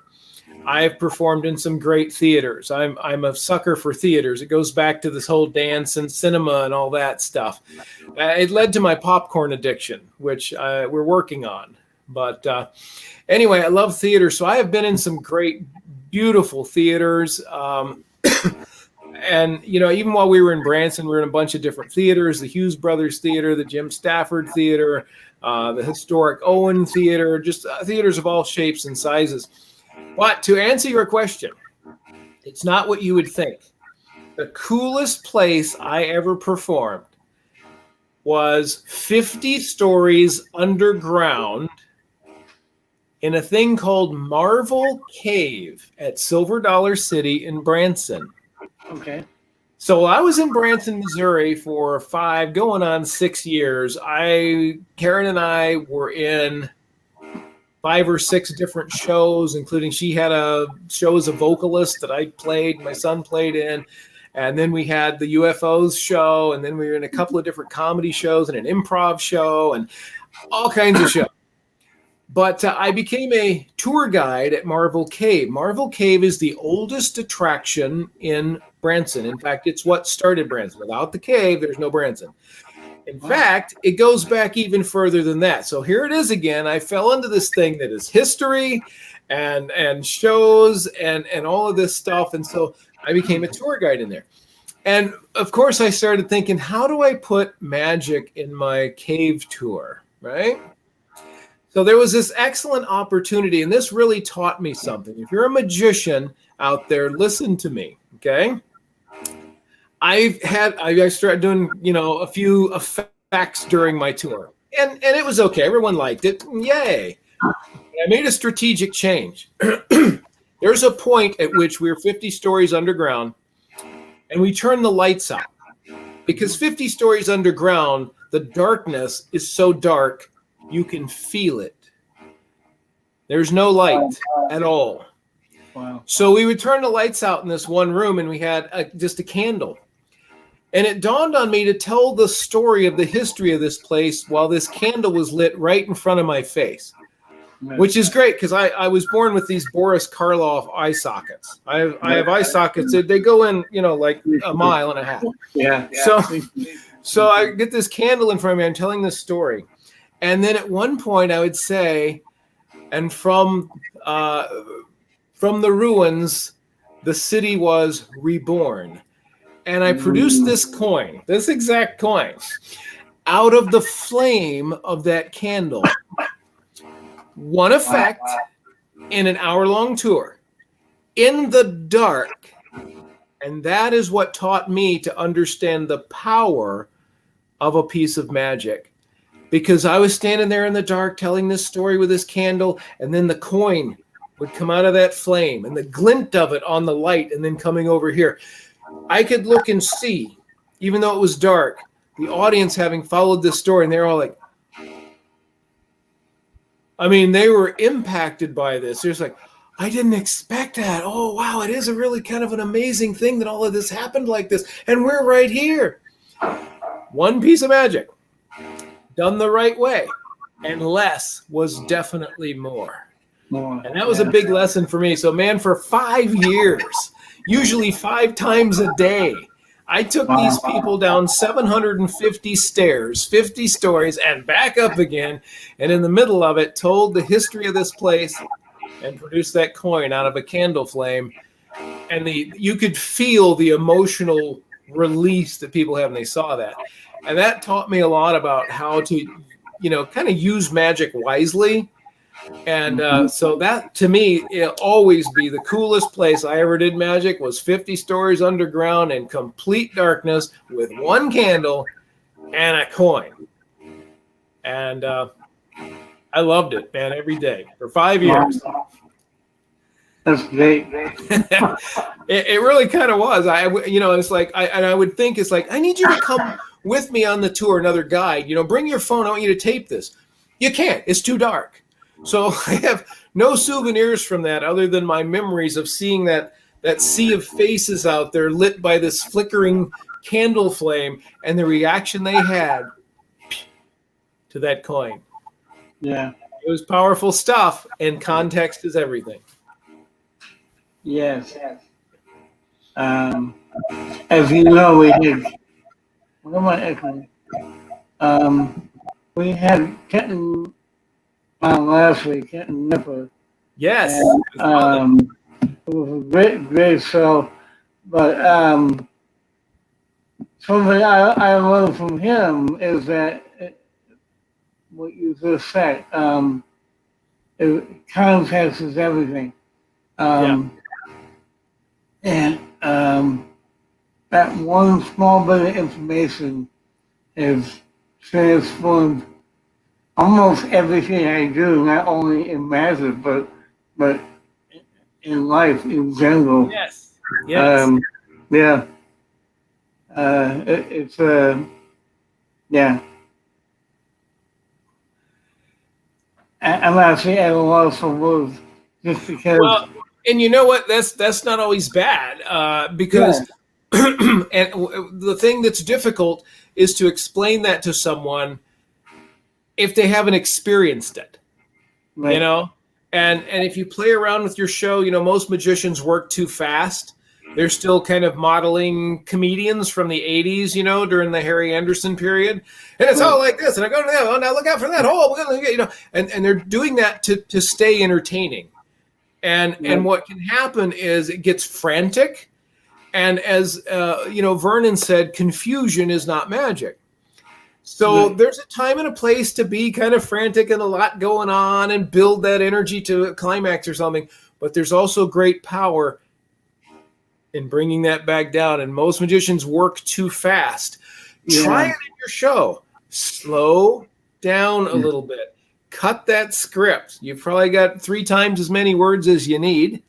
[SPEAKER 3] I've performed in some great theaters. I'm a sucker for theaters. It goes back to this whole dance and cinema and all that stuff. It led to my popcorn addiction, which we're working on. But anyway, I love theater. So I have been in some great, beautiful theaters. And, even while we were in Branson, we were in a bunch of different theaters, the Hughes Brothers Theater, the Jim Stafford Theater, the historic Owen Theater, just theaters of all shapes and sizes. But to answer your question, it's not what you would think. The coolest place I ever performed was 50 stories underground in a thing called Marvel Cave at Silver Dollar City in Branson.
[SPEAKER 1] Okay.
[SPEAKER 3] So I was in Branson, Missouri for 5, going on 6 years. Karen and I were in 5 or 6 different shows, including she had a show as a vocalist that I played, my son played in. And then we had the UFOs show, and then we were in a couple of different comedy shows and an improv show and all kinds of shows. But I became a tour guide at Marvel Cave. Marvel Cave is the oldest attraction in Branson. In fact, it's what started Branson. Without the cave, there's no Branson. In fact, it goes back even further than that. So here it is again. I fell into this thing that is history and shows and all of this stuff. And so I became a tour guide in there. And of course, I started thinking, how do I put magic in my cave tour, right? So there was this excellent opportunity, and this really taught me something. If you're a magician out there, listen to me, okay? I started doing, a few effects during my tour, and it was okay. Everyone liked it. Yay. I made a strategic change. There's a point at which we were 50 stories underground, and we turned the lights out. Because 50 stories underground, the darkness is so dark, you can feel it. There's no light at all.
[SPEAKER 1] Wow.
[SPEAKER 3] So we would turn the lights out in this one room, and we had just a candle. And it dawned on me to tell the story of the history of this place while this candle was lit right in front of my face, which is great because I was born with these Boris Karloff eye sockets. I have eye sockets. They go in, like a mile and a half.
[SPEAKER 1] Yeah.
[SPEAKER 3] So I get this candle in front of me. I'm telling this story. And then at one point I would say, and from the ruins, the city was reborn. And I produced this coin, this exact coin, out of the flame of that candle. One effect in an hour-long tour in the dark. And that is what taught me to understand the power of a piece of magic. Because I was standing there in the dark telling this story with this candle, and then the coin would come out of that flame and the glint of it on the light and then coming over here. I could look and see, even though it was dark, the audience having followed this story, and they're all like, I mean, they were impacted by this. They're just like, I didn't expect that. Oh, wow, it is a really kind of an amazing thing that all of this happened like this, and we're right here. One piece of magic, done the right way, and less was definitely more. And that was a big lesson for me. So, man, for 5 years, usually 5 times a day, I took these people down 750 stairs, 50 stories, and back up again. And in the middle of it, told the history of this place and produced that coin out of a candle flame. And you could feel the emotional release that people have when they saw that. And that taught me a lot about how to, kind of use magic wisely. And so that, to me, it'll always be the coolest place I ever did magic was 50 stories underground in complete darkness with one candle and a coin. And I loved it, man, every day for 5 years.
[SPEAKER 1] That's great.
[SPEAKER 3] It really kind of was. It's like, I would think it's like, I need you to come with me on the tour, another guide. Bring your phone. I want you to tape this. You can't. It's too dark. So I have no souvenirs from that other than my memories of seeing that sea of faces out there lit by this flickering candle flame and the reaction they had to that coin.
[SPEAKER 1] Yeah.
[SPEAKER 3] It was powerful stuff, and context is everything.
[SPEAKER 1] Yes. As you know, we did. What am I echoing? We had Kenton on last week, Kenton Nipper.
[SPEAKER 3] Yes.
[SPEAKER 1] And, it was a great show. But something I learned from him is that what you just said, context is everything. And that one small bit of information has transformed almost everything I do, not only in magic, but in life in general.
[SPEAKER 3] Yes.
[SPEAKER 1] Yeah. I'm actually at a loss for words just because.
[SPEAKER 3] Well, and you know what? That's not always bad because and the thing that's difficult is to explain that to someone if they haven't experienced it.
[SPEAKER 1] Right.
[SPEAKER 3] And if you play around with your show, most magicians work too fast. They're still kind of modeling comedians from the 80s, during the Harry Anderson period. And it's all like this. And I go to that. Oh, now look out for that. Oh, we're going to get, and they're doing that to stay entertaining. And what can happen is it gets frantic. And as, Vernon said, confusion is not magic. So there's a time and a place to be kind of frantic and a lot going on and build that energy to a climax or something. But there's also great power in bringing that back down. And most magicians work too fast. Try it in your show. Slow down a little bit. Cut that script. You've probably got 3 times as many words as you need.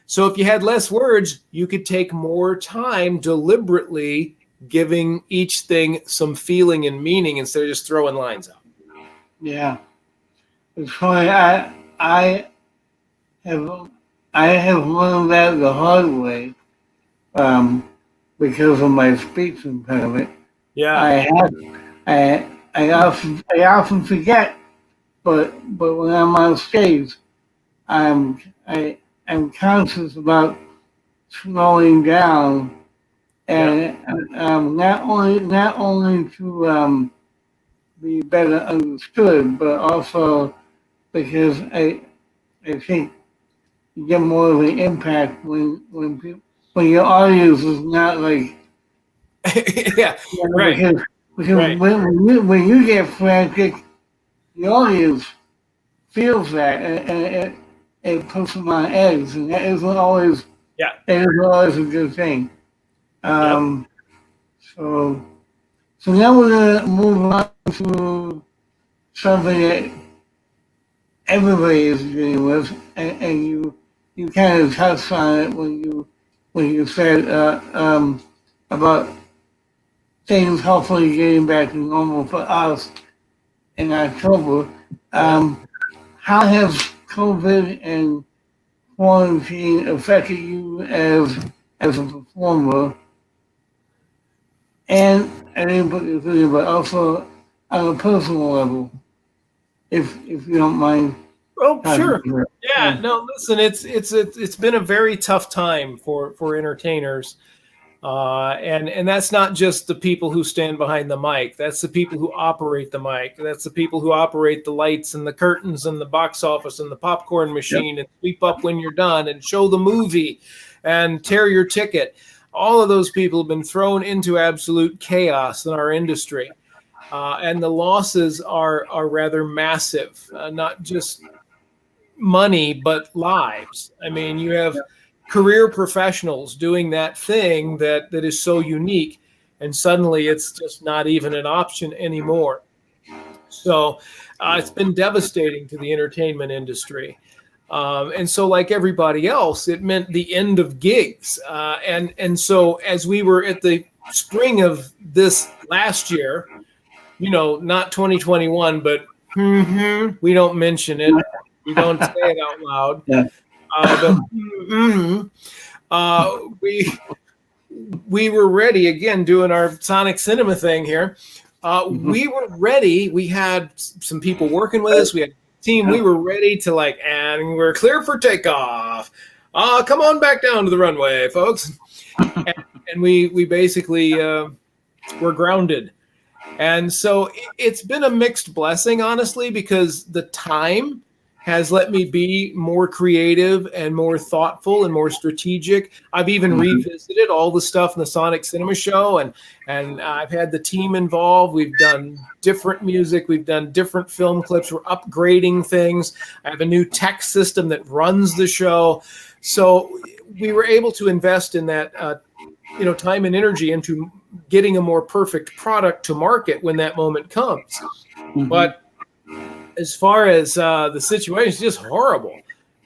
[SPEAKER 3] So if you had less words, you could take more time deliberately giving each thing some feeling and meaning instead of just throwing lines out.
[SPEAKER 1] Yeah. It's funny. I have learned that the hard way because of my speech impediment.
[SPEAKER 3] Yeah.
[SPEAKER 1] I often forget, but when I'm on stage, I'm conscious about slowing down, and not only to be better understood, but also because I think you get more of an impact when your audience is not like
[SPEAKER 3] right.
[SPEAKER 1] Because when you get frantic, the audience feels that, and it puts them on edge, and that isn't always a good thing. So now we're gonna move on to something everybody is dealing with, and you kind of touched on it when you said about things hopefully getting back to normal for us in October. How has COVID and quarantine affected you as a performer? And I didn't put this in, but also on a personal level, if you don't mind.
[SPEAKER 3] Oh, sure. Yeah, no, listen, it's been a very tough time for entertainers. And that's not just the people who stand behind the mic. That's the people who operate the mic. That's the people who operate the lights and the curtains and the box office and the popcorn machine and sweep up when you're done and show the movie and tear your ticket. All of those people have been thrown into absolute chaos in our industry. And the losses are rather massive, not just money, but lives. I mean, you have career professionals doing that thing that is so unique, and suddenly it's just not even an option anymore. So it's been devastating to the entertainment industry. And so like everybody else, it meant the end of gigs. And so as we were at the spring of this last year, not 2021, but we don't mention it. We don't say it out loud.
[SPEAKER 1] Yeah.
[SPEAKER 3] But we were ready, again, doing our Sonic Cinema thing here. We were ready. We had some people working with us. We had a team. We were ready to and we're clear for takeoff. Come on back down to the runway, folks. And we basically were grounded. And so it's been a mixed blessing, honestly, because the time has let me be more creative and more thoughtful and more strategic. I've even revisited all the stuff in the Sonic Cinema Show, and I've had the team involved. We've done different music. We've done different film clips. We're upgrading things. I have a new tech system that runs the show. So we were able to invest in that time and energy into getting a more perfect product to market when that moment comes. But as far as the situation, it's just horrible.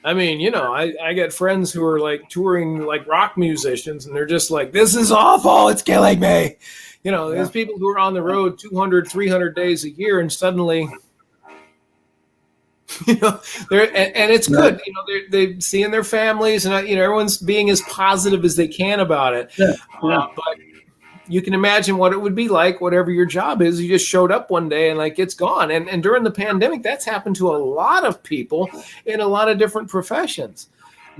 [SPEAKER 3] I mean, I get friends who are touring like rock musicians, and they're just like, this is awful. It's killing me. There's people who are on the road 200, 300 days a year, and suddenly, they're, and it's good. They're seeing their families, and everyone's being as positive as they can about it. But you can imagine what it would be like, whatever your job is. You just showed up one day and it's gone. And during the pandemic, that's happened to a lot of people in a lot of different professions.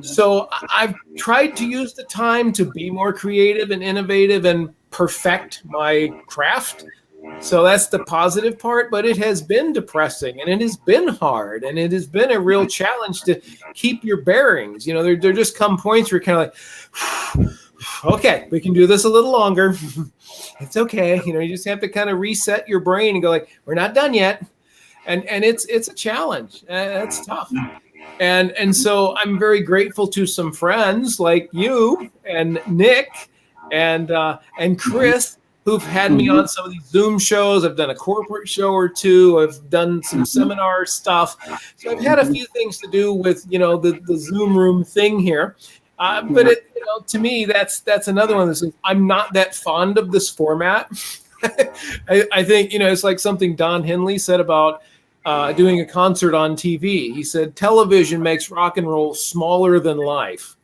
[SPEAKER 3] So I've tried to use the time to be more creative and innovative and perfect my craft. So that's the positive part, but it has been depressing and it has been hard and it has been a real challenge to keep your bearings. There just come points where you're kind of like, okay, we can do this a little longer. It's okay. You just have to kind of reset your brain and go we're not done yet. And it's a challenge. It's tough. And so I'm very grateful to some friends like you and Nick and Chris, who've had me on some of these Zoom shows. I've done a corporate show or two. I've done some seminar stuff. So I've had a few things to do with, the Zoom room thing here. But to me, that's another one of those things. I'm not that fond of this format. I think, it's like something Don Henley said about doing a concert on TV. He said, television makes rock and roll smaller than life.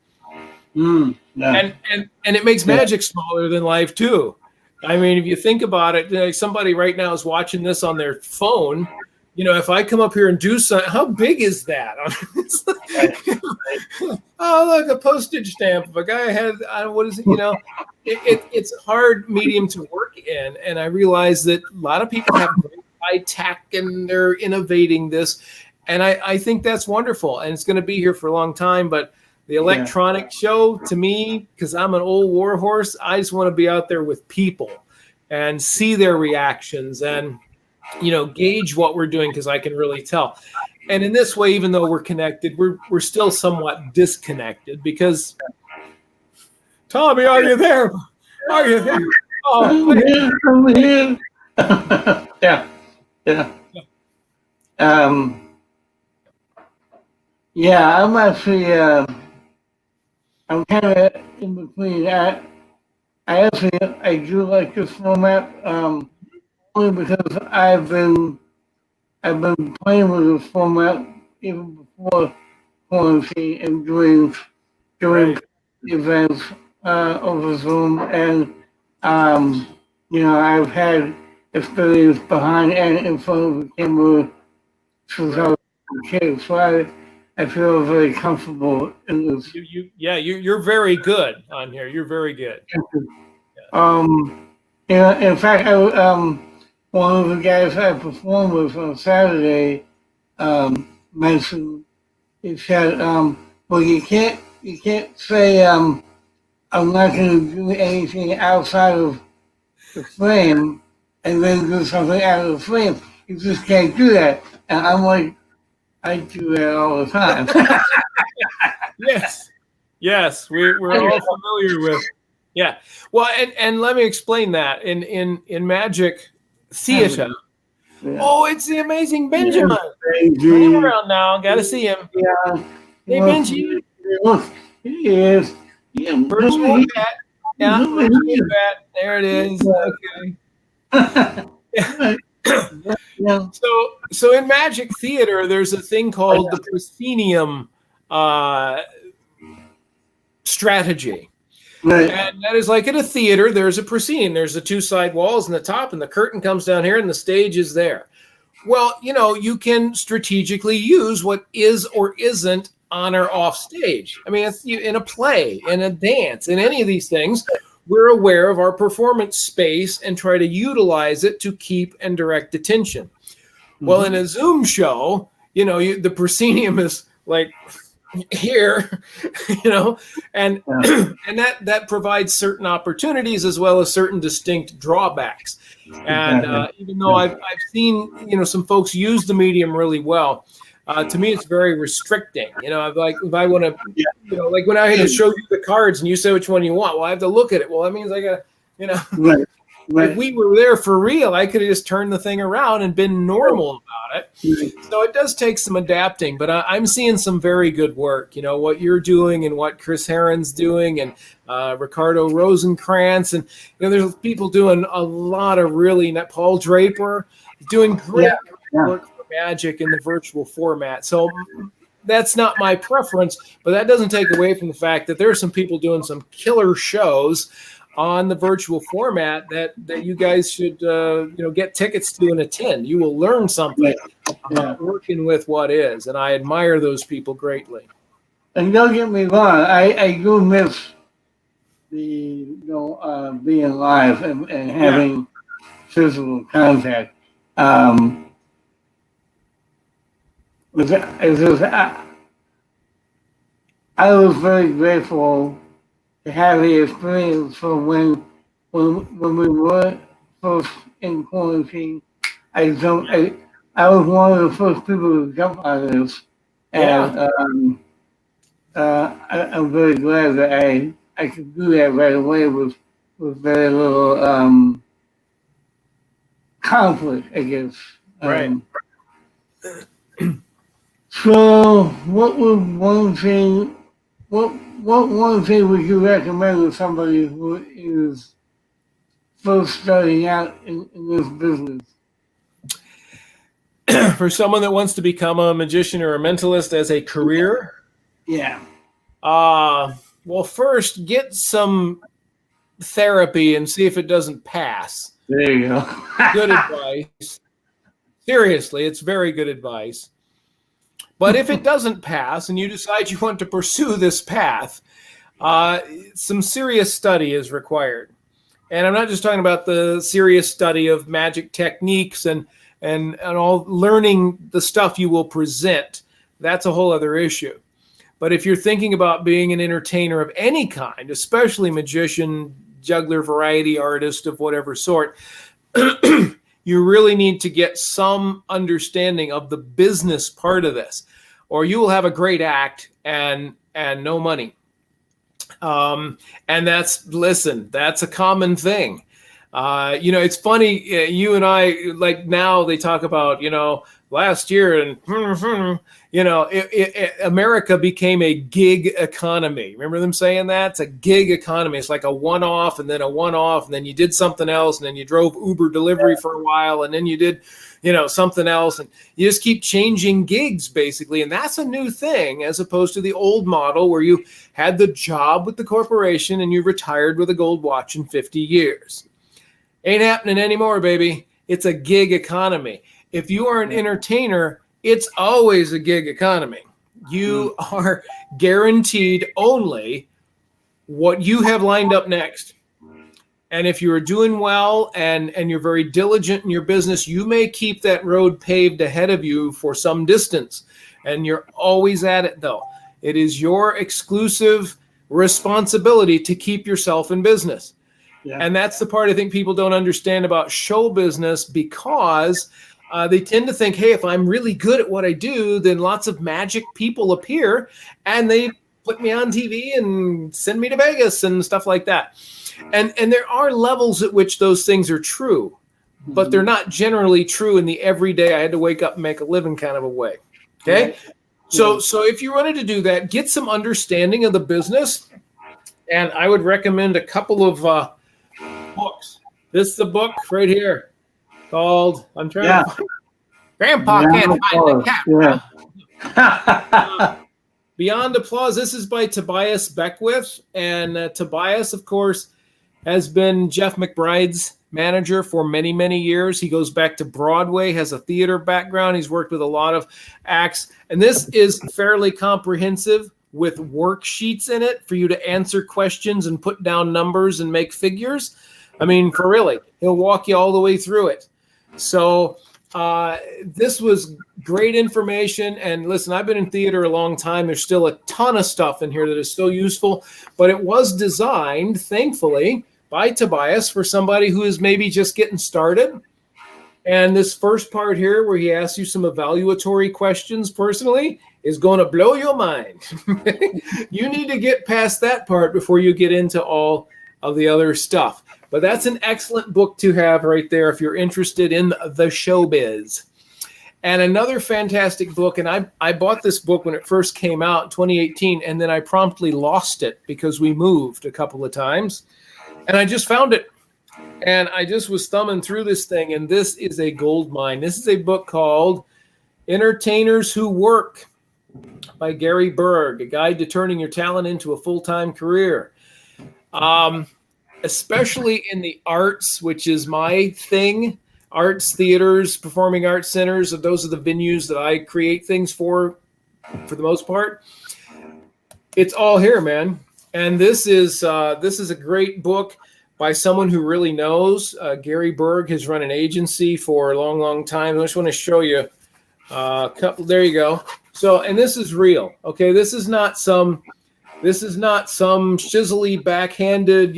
[SPEAKER 3] And it makes magic smaller than life, too. I mean, if you think about it, somebody right now is watching this on their phone. If I come up here and do something, how big is that? Oh, look, a postage stamp. If a guy had, what is it? It's a hard medium to work in. And I realize that a lot of people have great high tech and they're innovating this. And I think that's wonderful. And it's going to be here for a long time. But the electronic show, to me, because I'm an old war horse, I just want to be out there with people and see their reactions and gauge what we're doing, because I can really tell. And in this way, even though we're connected, we're still somewhat disconnected because, Tommy, are you there? Are you there? Oh,
[SPEAKER 1] I'm here. Yeah. Yeah, I'm actually, I'm kind of in between. I do like this format, only because I've been playing with this format even before quarantine and doing
[SPEAKER 3] Right.
[SPEAKER 1] events over Zoom, and um, I've had experience behind and in front of the camera since I
[SPEAKER 3] Right.
[SPEAKER 1] was a kid, so I feel very comfortable in this.
[SPEAKER 3] You're very good on here. You're very good.
[SPEAKER 1] Um, in fact, one of the guys I performed with on Saturday mentioned he said, "Well, you can't say I'm not going to do anything outside of the frame and then do something out of the frame. You just can't do that." And I'm like, I do that all the time.
[SPEAKER 3] Yes. Yes. We're all familiar with. Yeah. Well, and let me explain that. In magic theater.
[SPEAKER 1] Yeah.
[SPEAKER 3] Oh, it's the amazing
[SPEAKER 1] Yeah,
[SPEAKER 3] Benjamin. Bring him
[SPEAKER 1] Benji.
[SPEAKER 3] around now. Gotta see him.
[SPEAKER 1] Yeah.
[SPEAKER 3] Hey
[SPEAKER 1] Look,
[SPEAKER 3] Benji.
[SPEAKER 1] look, he is. Yeah,
[SPEAKER 3] Virtual cat. Yeah,
[SPEAKER 1] look at
[SPEAKER 3] virtual
[SPEAKER 1] him.
[SPEAKER 3] cat. There it is. Okay.
[SPEAKER 1] Right. Yeah.
[SPEAKER 3] So in magic theater, there's a thing called the proscenium strategy.
[SPEAKER 1] Right.
[SPEAKER 3] And that is like at a theater, there's a proscenium. There's the two side walls and the top, and the curtain comes down here, and the stage is there. Well, you can strategically use what is or isn't on or off stage. I mean, in a play, in a dance, in any of these things, we're aware of our performance space and try to utilize it to keep and direct attention. Well, in a Zoom show, the proscenium is like here, and
[SPEAKER 1] Yeah.
[SPEAKER 3] and that provides certain opportunities as well as certain distinct drawbacks. And even though I've seen some folks use the medium really well, to me it's very restricting. If I want to, like when I had to show you the cards and you say which one you want, well I have to look at it. Well, that means I got to.
[SPEAKER 1] Right. Right.
[SPEAKER 3] If we were there for real, I could have just turned the thing around and been normal about it. So it does take some adapting, but I'm seeing some very good work. What you're doing and what Chris Herron's doing and Ricardo Rosenkrantz. And, there's people doing a lot of really, Paul Draper doing great work for magic in the virtual format. So that's not my preference, but that doesn't take away from the fact that there are some people doing some killer shows on the virtual format that you guys should get tickets to and attend. You will learn something about working with what is, and I admire those people greatly.
[SPEAKER 1] And don't get me wrong, I do miss the being live and having physical contact. It's just, I was very grateful to have the experience from when we were first in quarantine. I was one of the first people to jump on this, and I'm very glad that I could do that right away with very little conflict, I guess.
[SPEAKER 3] Right.
[SPEAKER 1] So, what would one thing? What one thing would you recommend to somebody who is first starting out in this business?
[SPEAKER 3] For someone that wants to become a magician or a mentalist as a career?
[SPEAKER 1] Yeah.
[SPEAKER 3] Well, first get some therapy and see if it doesn't pass.
[SPEAKER 1] There you go.
[SPEAKER 3] Good advice. Seriously, it's very good advice. But if it doesn't pass and you decide you want to pursue this path, some serious study is required. And I'm not just talking about the serious study of magic techniques and all learning the stuff you will present. That's a whole other issue. But if you're thinking about being an entertainer of any kind, especially magician, juggler, variety artist of whatever sort, you really need to get some understanding of the business part of this, or you will have a great act and no money. And that's a common thing. It's funny, you and I, like now they talk about, last year, and America became a gig economy. Remember them saying that? It's a gig economy. It's like a one-off and then a one-off, and then you did something else, and then you drove Uber delivery for a while, and then you did something else, and you just keep changing gigs basically. And that's a new thing, as opposed to the old model where you had the job with the corporation and you retired with a gold watch in 50 years. Ain't happening anymore, baby. It's a gig economy. If you are an entertainer, it's always a gig economy. You are guaranteed only what you have lined up next. And if you're doing well and you're very diligent in your business, you may keep that road paved ahead of you for some distance. And you're always at it, though. It is your exclusive responsibility to keep yourself in business. Yeah. And that's the part I think people don't understand about show business, because they tend to think, hey, if I'm really good at what I do, then lots of magic people appear and they put me on TV and send me to Vegas and stuff like that. And there are levels at which those things are true, but they're not generally true in the everyday, I had to wake up and make a living kind of a way. Okay. Right. So if you wanted to do that, get some understanding of the business. And I would recommend a couple of books. This is the book right here called, I'm trying to find, Grandpa can't find the camera. Beyond Applause. This is by Tobias Beckwith. And Tobias, of course, has been Jeff McBride's manager for many, many years. He goes back to Broadway, has a theater background. He's worked with a lot of acts. And this is fairly comprehensive with worksheets in it for you to answer questions and put down numbers and make figures. I mean, for really, he'll walk you all the way through it. So this was great information. And listen, I've been in theater a long time. There's still a ton of stuff in here that is still useful, but it was designed, thankfully, by Tobias for somebody who is maybe just getting started. And this first part here, where he asks you some evaluatory questions personally, is going to blow your mind. You need to get past that part before you get into all of the other stuff. But that's an excellent book to have right there if you're interested in the showbiz. And another fantastic book, and I bought this book when it first came out in 2018, and then I promptly lost it because we moved a couple of times. And I just found it. And I just was thumbing through this thing, and this is a gold mine. This is a book called Entertainers Who Work by Gary Berg, a guide to turning your talent into a full-time career. Especially in the arts, which is my thing, arts, theaters, performing arts centers, those are the venues that I create things for the most part. It's all here, man. And this is a great book by someone who really knows. Gary Berg has run an agency for a long, long time. I just want to show you a couple. There you go. So, and this is real. Okay, this is not some shizzly backhanded,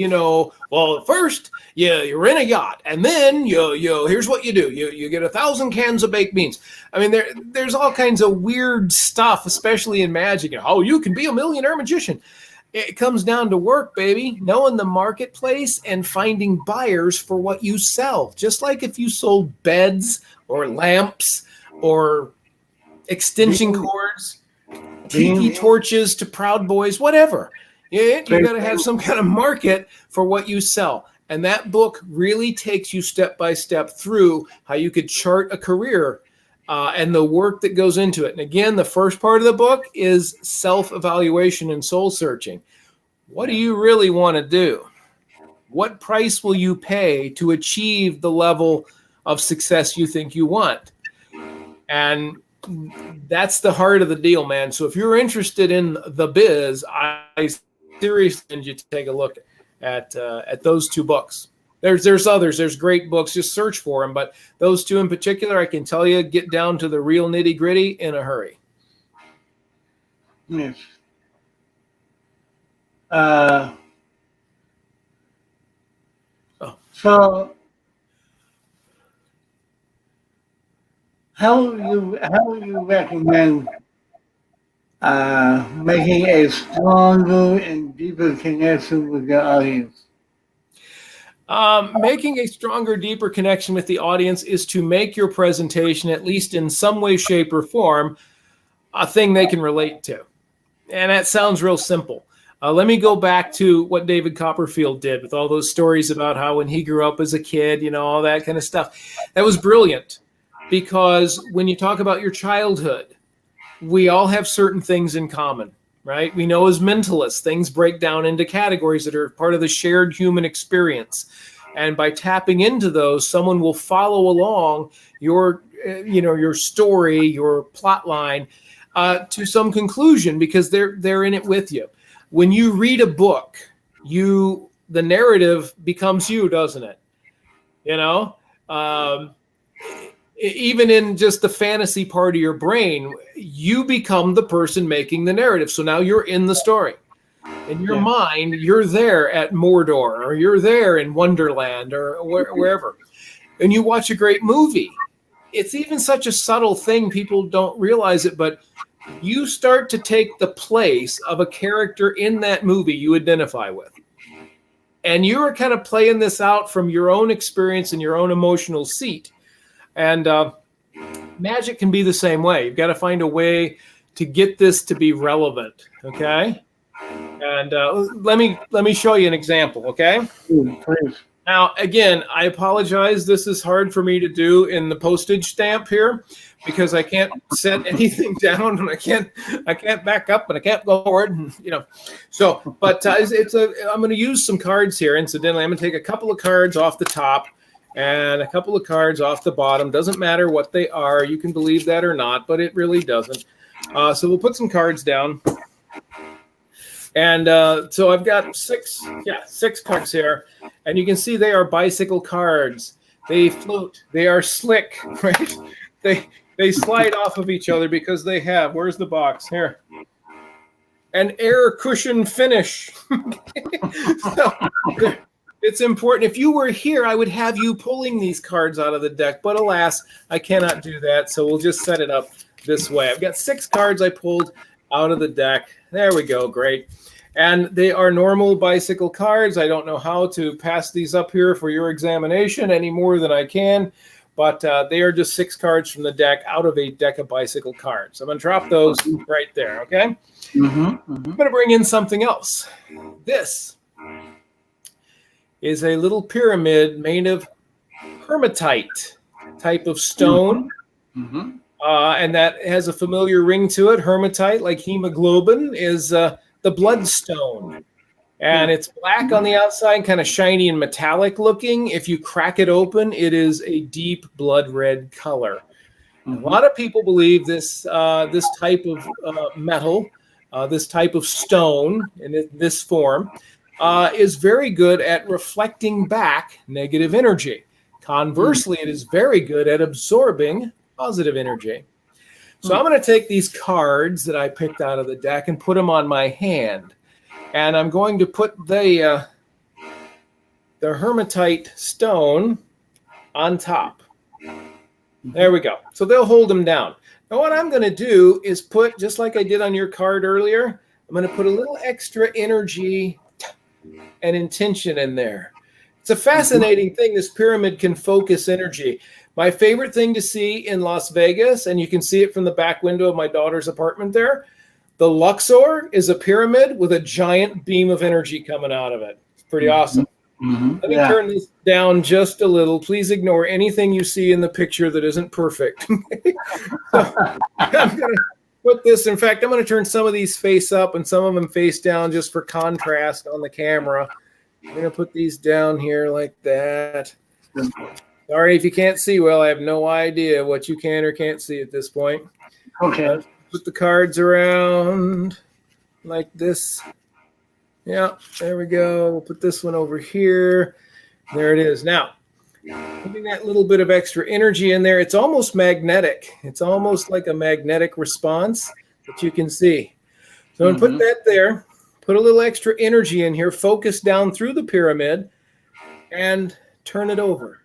[SPEAKER 3] well, first you're in a yacht, and then here's what you do. You get 1,000 cans of baked beans. I mean, there's all kinds of weird stuff, especially in magic. Oh, you can be a millionaire magician. It comes down to work, baby, knowing the marketplace and finding buyers for what you sell. Just like if you sold beds or lamps or extension cords, tiki torches to Proud Boys, whatever. You got to have some kind of market for what you sell. And that book really takes you step by step through how you could chart a career and the work that goes into it. And again, the first part of the book is self-evaluation and soul searching. What do you really want to do? What price will you pay to achieve the level of success you think you want? And that's the heart of the deal, man. So if you're interested in the biz, I seriously encourage you to take a look at those two books. There's others. There's great books. Just search for them. But those two in particular, I can tell you, get down to the real nitty gritty in a hurry.
[SPEAKER 1] Yes. So how would you recommend making a stronger and deeper connection with your audience?
[SPEAKER 3] Making a stronger, deeper connection with the audience is to make your presentation, at least in some way, shape, or form, a thing they can relate to. And that sounds real simple. Let me go back to what David Copperfield did with all those stories about how when he grew up as a kid, all that kind of stuff. That was brilliant, because when you talk about your childhood, we all have certain things in common, right? We know as mentalists, things break down into categories that are part of the shared human experience. And by tapping into those, someone will follow along your story, your plot line, to some conclusion, because they're in it with you. When you read a book, the narrative becomes you, doesn't it? Even in just the fantasy part of your brain, you become the person making the narrative. So now you're in the story. In your mind, you're there at Mordor, or you're there in Wonderland, or wherever. And you watch a great movie. It's even such a subtle thing, people don't realize it, but you start to take the place of a character in that movie you identify with. And you're kind of playing this out from your own experience and your own emotional seat. And magic can be the same way. You've got to find a way to get this to be relevant, okay? And let me show you an example, okay?
[SPEAKER 1] Please.
[SPEAKER 3] Now, again, I apologize. This is hard for me to do in the postage stamp here, because I can't set anything down, and I can't back up, and I can't go forward, and So, but I'm going to use some cards here. Incidentally, I'm going to take a couple of cards off the top and a couple of cards off the bottom. Doesn't matter what they are. You can believe that or not, but it really doesn't. So we'll put some cards down. And so I've got six cards here, and you can see they are bicycle cards. They float. They are slick, right? They slide off of each other because they have, where's the box? Here. An air cushion finish. So, it's important. If you were here, I would have you pulling these cards out of the deck, but alas, I cannot do that, so we'll just set it up this way. I've got 6 cards I pulled out of the deck. There we go, great. And they are normal bicycle cards. I don't know how to pass these up here for your examination any more than I can, but they are just 6 cards from the deck out of a deck of bicycle cards. I'm going to drop those right there, okay? I'm going to bring in something else. This is a little pyramid made of hematite type of stone. And that has a familiar ring to it. Hematite, like hemoglobin, is the bloodstone. And it's black on the outside, kind of shiny and metallic looking. If you crack it open, it is a deep blood red color. A lot of people believe this type of metal, this type of stone in this form, is very good at reflecting back negative energy. Conversely, it is very good at absorbing positive energy. So I'm going to take these cards that I picked out of the deck and put them on my hand. And I'm going to put the hematite stone on top. There we go. So they'll hold them down. Now what I'm going to do is put, just like I did on your card earlier, I'm going to put a little extra energy and intention in there. It's a fascinating thing. This pyramid can focus energy. My favorite thing to see in Las Vegas, and you can see it from the back window of my daughter's apartment there, the Luxor is a pyramid with a giant beam of energy coming out of it. It's pretty awesome. Let me turn this down just a little. Please ignore anything you see in the picture that isn't perfect. So I'm going to put this, in fact, I'm going to turn some of these face up and some of them face down just for contrast on the camera. I'm going to put these down here like that. Sorry if you can't see well. I have no idea what you can or can't see at this point.
[SPEAKER 1] Okay.
[SPEAKER 3] Put the cards around like this. Yeah, there we go. We'll put this one over here. There it is. Now, putting that little bit of extra energy in there, it's almost magnetic. It's almost like a magnetic response that you can see. So I'm going to put that there, put a little extra energy in here, focus down through the pyramid, and turn it over.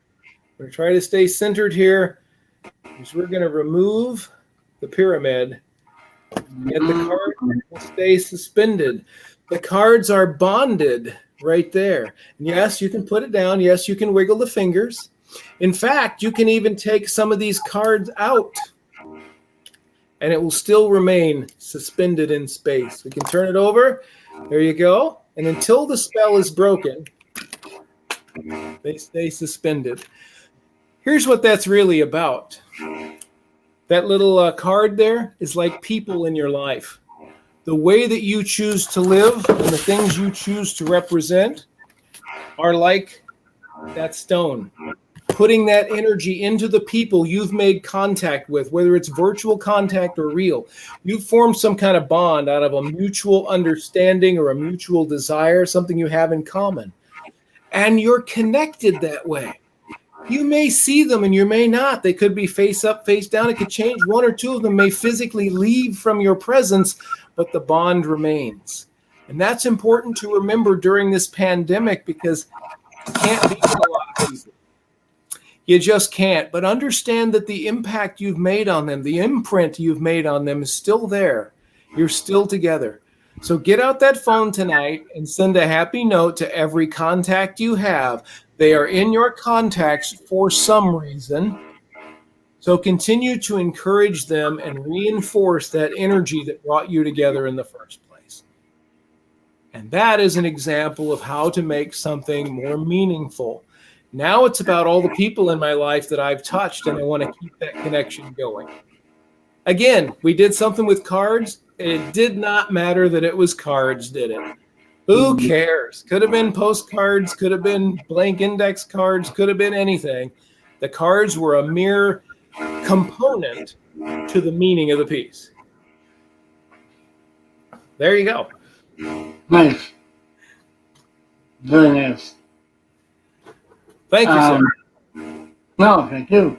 [SPEAKER 3] We're going to try to stay centered here, because we're going to remove the pyramid, and the card will stay suspended. The cards are bonded right there. And yes, you can put it down. Yes, you can wiggle the fingers. In fact, you can even take some of these cards out and it will still remain suspended in space. We can turn it over. There you go. And until the spell is broken, they stay suspended. Here's what that's really about. That little card there is like people in your life. The way that you choose to live and the things you choose to represent are like that stone. Putting that energy into the people you've made contact with, whether it's virtual contact or real. You've formed some kind of bond out of a mutual understanding or a mutual desire, something you have in common. And you're connected that way. You may see them and you may not. They could be face up, face down. It could change. One or two of them may physically leave from your presence, but the bond remains. And that's important to remember during this pandemic because you can't be with a lot of people. You just can't. But understand that the impact you've made on them, the imprint you've made on them is still there. You're still together. So get out that phone tonight and send a happy note to every contact you have. They are in your contacts for some reason. So continue to encourage them and reinforce that energy that brought you together in the first place. And that is an example of how to make something more meaningful. Now it's about all the people in my life that I've touched, and I want to keep that connection going. Again, we did something with cards. It did not matter that it was cards, did it? Who cares? Could have been postcards, could have been blank index cards, could have been anything. The cards were a mere component to the meaning of the piece. There you go.
[SPEAKER 1] Nice. Very nice.
[SPEAKER 3] Thank you, sir.
[SPEAKER 1] No, thank you.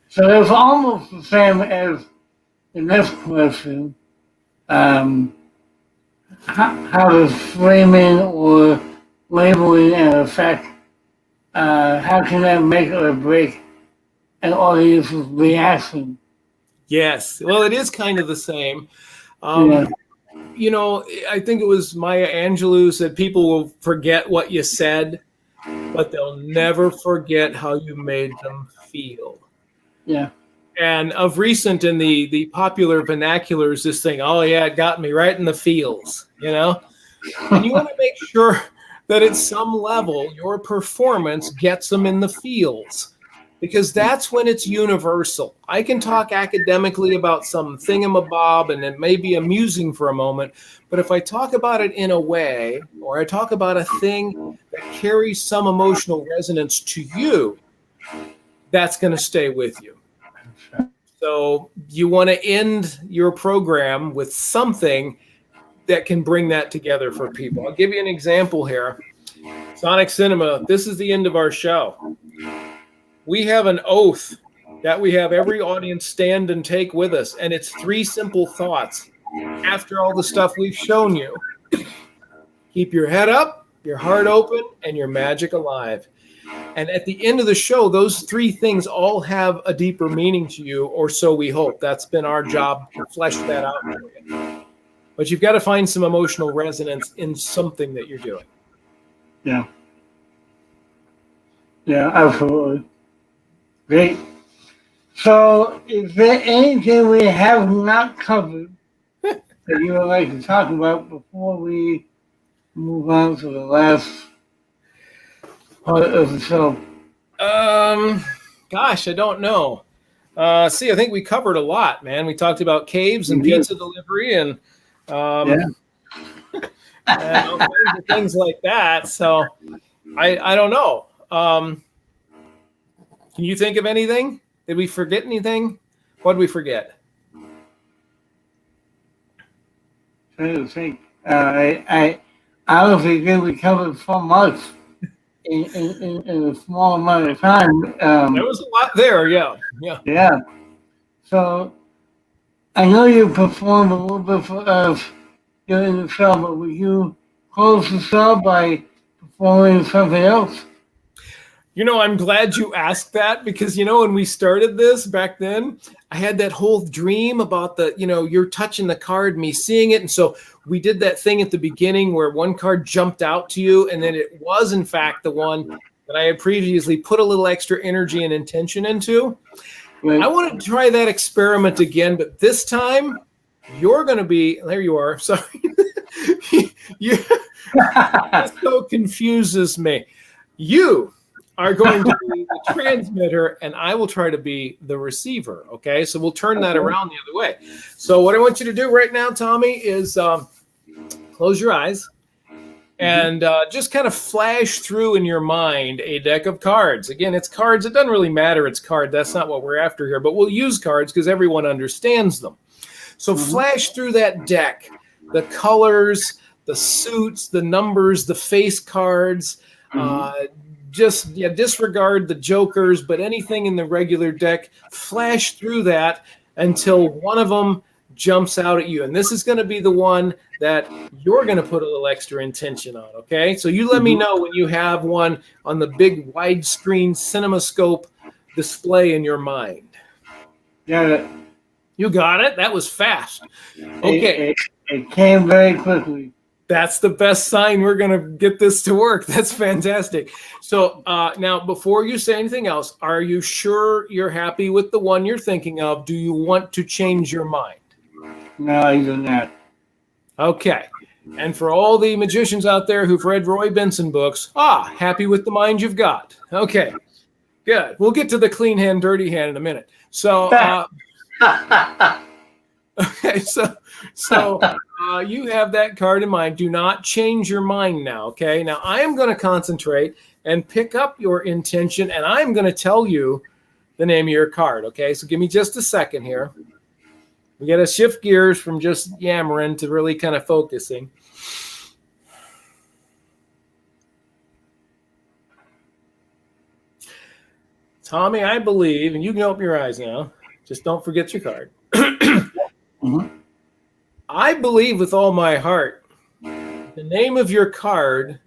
[SPEAKER 1] So it's almost the same as the next question. How does framing or labeling an effect, how can that make or break an audience's reaction?
[SPEAKER 3] Yes. Well, it is kind of the same. You know, I think it was Maya Angelou said people will forget what you said, but they'll never forget how you made them feel.
[SPEAKER 1] Yeah.
[SPEAKER 3] And of recent in the popular vernacular is this thing, oh yeah, it got me right in the feels, you know? And you want to make sure that at some level your performance gets them in the feels, because that's when it's universal. I can talk academically about some thingamabob and it may be amusing for a moment, but if I talk about it in a way, or I talk about a thing that carries some emotional resonance to you, that's going to stay with you. So you want to end your program with something that can bring that together for people. I'll give you an example here. Sonic Cinema, this is the end of our show. We have an oath that we have every audience stand and take with us, and it's 3 simple thoughts. After all the stuff we've shown you, keep your head up, your heart open, and your magic alive. And at the end of the show, those 3 things all have a deeper meaning to you, or so we hope. That's been our job to flesh that out for you. But you've got to find some emotional resonance in something that you're doing.
[SPEAKER 1] Yeah. Yeah, absolutely. Great. So is there anything we have not covered that you would like to talk about before we move on to the last part of the show?
[SPEAKER 3] Gosh, I don't know. I think we covered a lot, man. We talked about caves and pizza delivery and and all kinds of things like that. So I don't know. Can you think of anything? Did we forget anything? What did we forget?
[SPEAKER 1] Trying to think. I honestly think we covered so much in a small amount of time.
[SPEAKER 3] There was a lot there, yeah.
[SPEAKER 1] Yeah. So I know you performed a little bit for us during the show, but would you close the show by performing something else?
[SPEAKER 3] You know, I'm glad you asked that because, you know, when we started this back then, I had that whole dream about the, you know, you're touching the card, me seeing it. And so we did that thing at the beginning where one card jumped out to you, and then it was in fact the one that I had previously put a little extra energy and intention into.
[SPEAKER 1] Right.
[SPEAKER 3] I want to try that experiment again, but this time you're going to be, there you are. Sorry. This so confuses me. You are going to be the transmitter, and I will try to be the receiver. Okay, so we'll turn that around the other way. So what I want you to do right now, Tommy, is close your eyes and just kind of flash through in your mind a deck of cards. Again, it's cards. It doesn't really matter. It's card. That's not what we're after here, but we'll use cards because everyone understands them. So flash through that deck, the colors, the suits, the numbers, the face cards. Just disregard the jokers, but anything in the regular deck, flash through that until one of them jumps out at you. And this is going to be the one that you're going to put a little extra intention on, okay? So you let me know when you have one on the big widescreen CinemaScope display in your mind.
[SPEAKER 1] Got it.
[SPEAKER 3] You got it? That was fast. Okay.
[SPEAKER 1] It came very quickly.
[SPEAKER 3] That's the best sign we're going to get this to work. That's fantastic. So now, before you say anything else, are you sure you're happy with the one you're thinking of? Do you want to change your mind?
[SPEAKER 1] No, I do not.
[SPEAKER 3] Okay. And for all the magicians out there who've read Roy Benson books, happy with the mind you've got. Okay. Good. We'll get to the clean hand, dirty hand in a minute. So, okay. So you have that card in mind. Do not change your mind now, okay? Now, I am going to concentrate and pick up your intention, and I'm going to tell you the name of your card, okay? So give me just a second here. We got to shift gears from just yammering to really kind of focusing. Tommy, I believe, and you can open your eyes now. Just don't forget your card. I believe with all my heart, the name of your card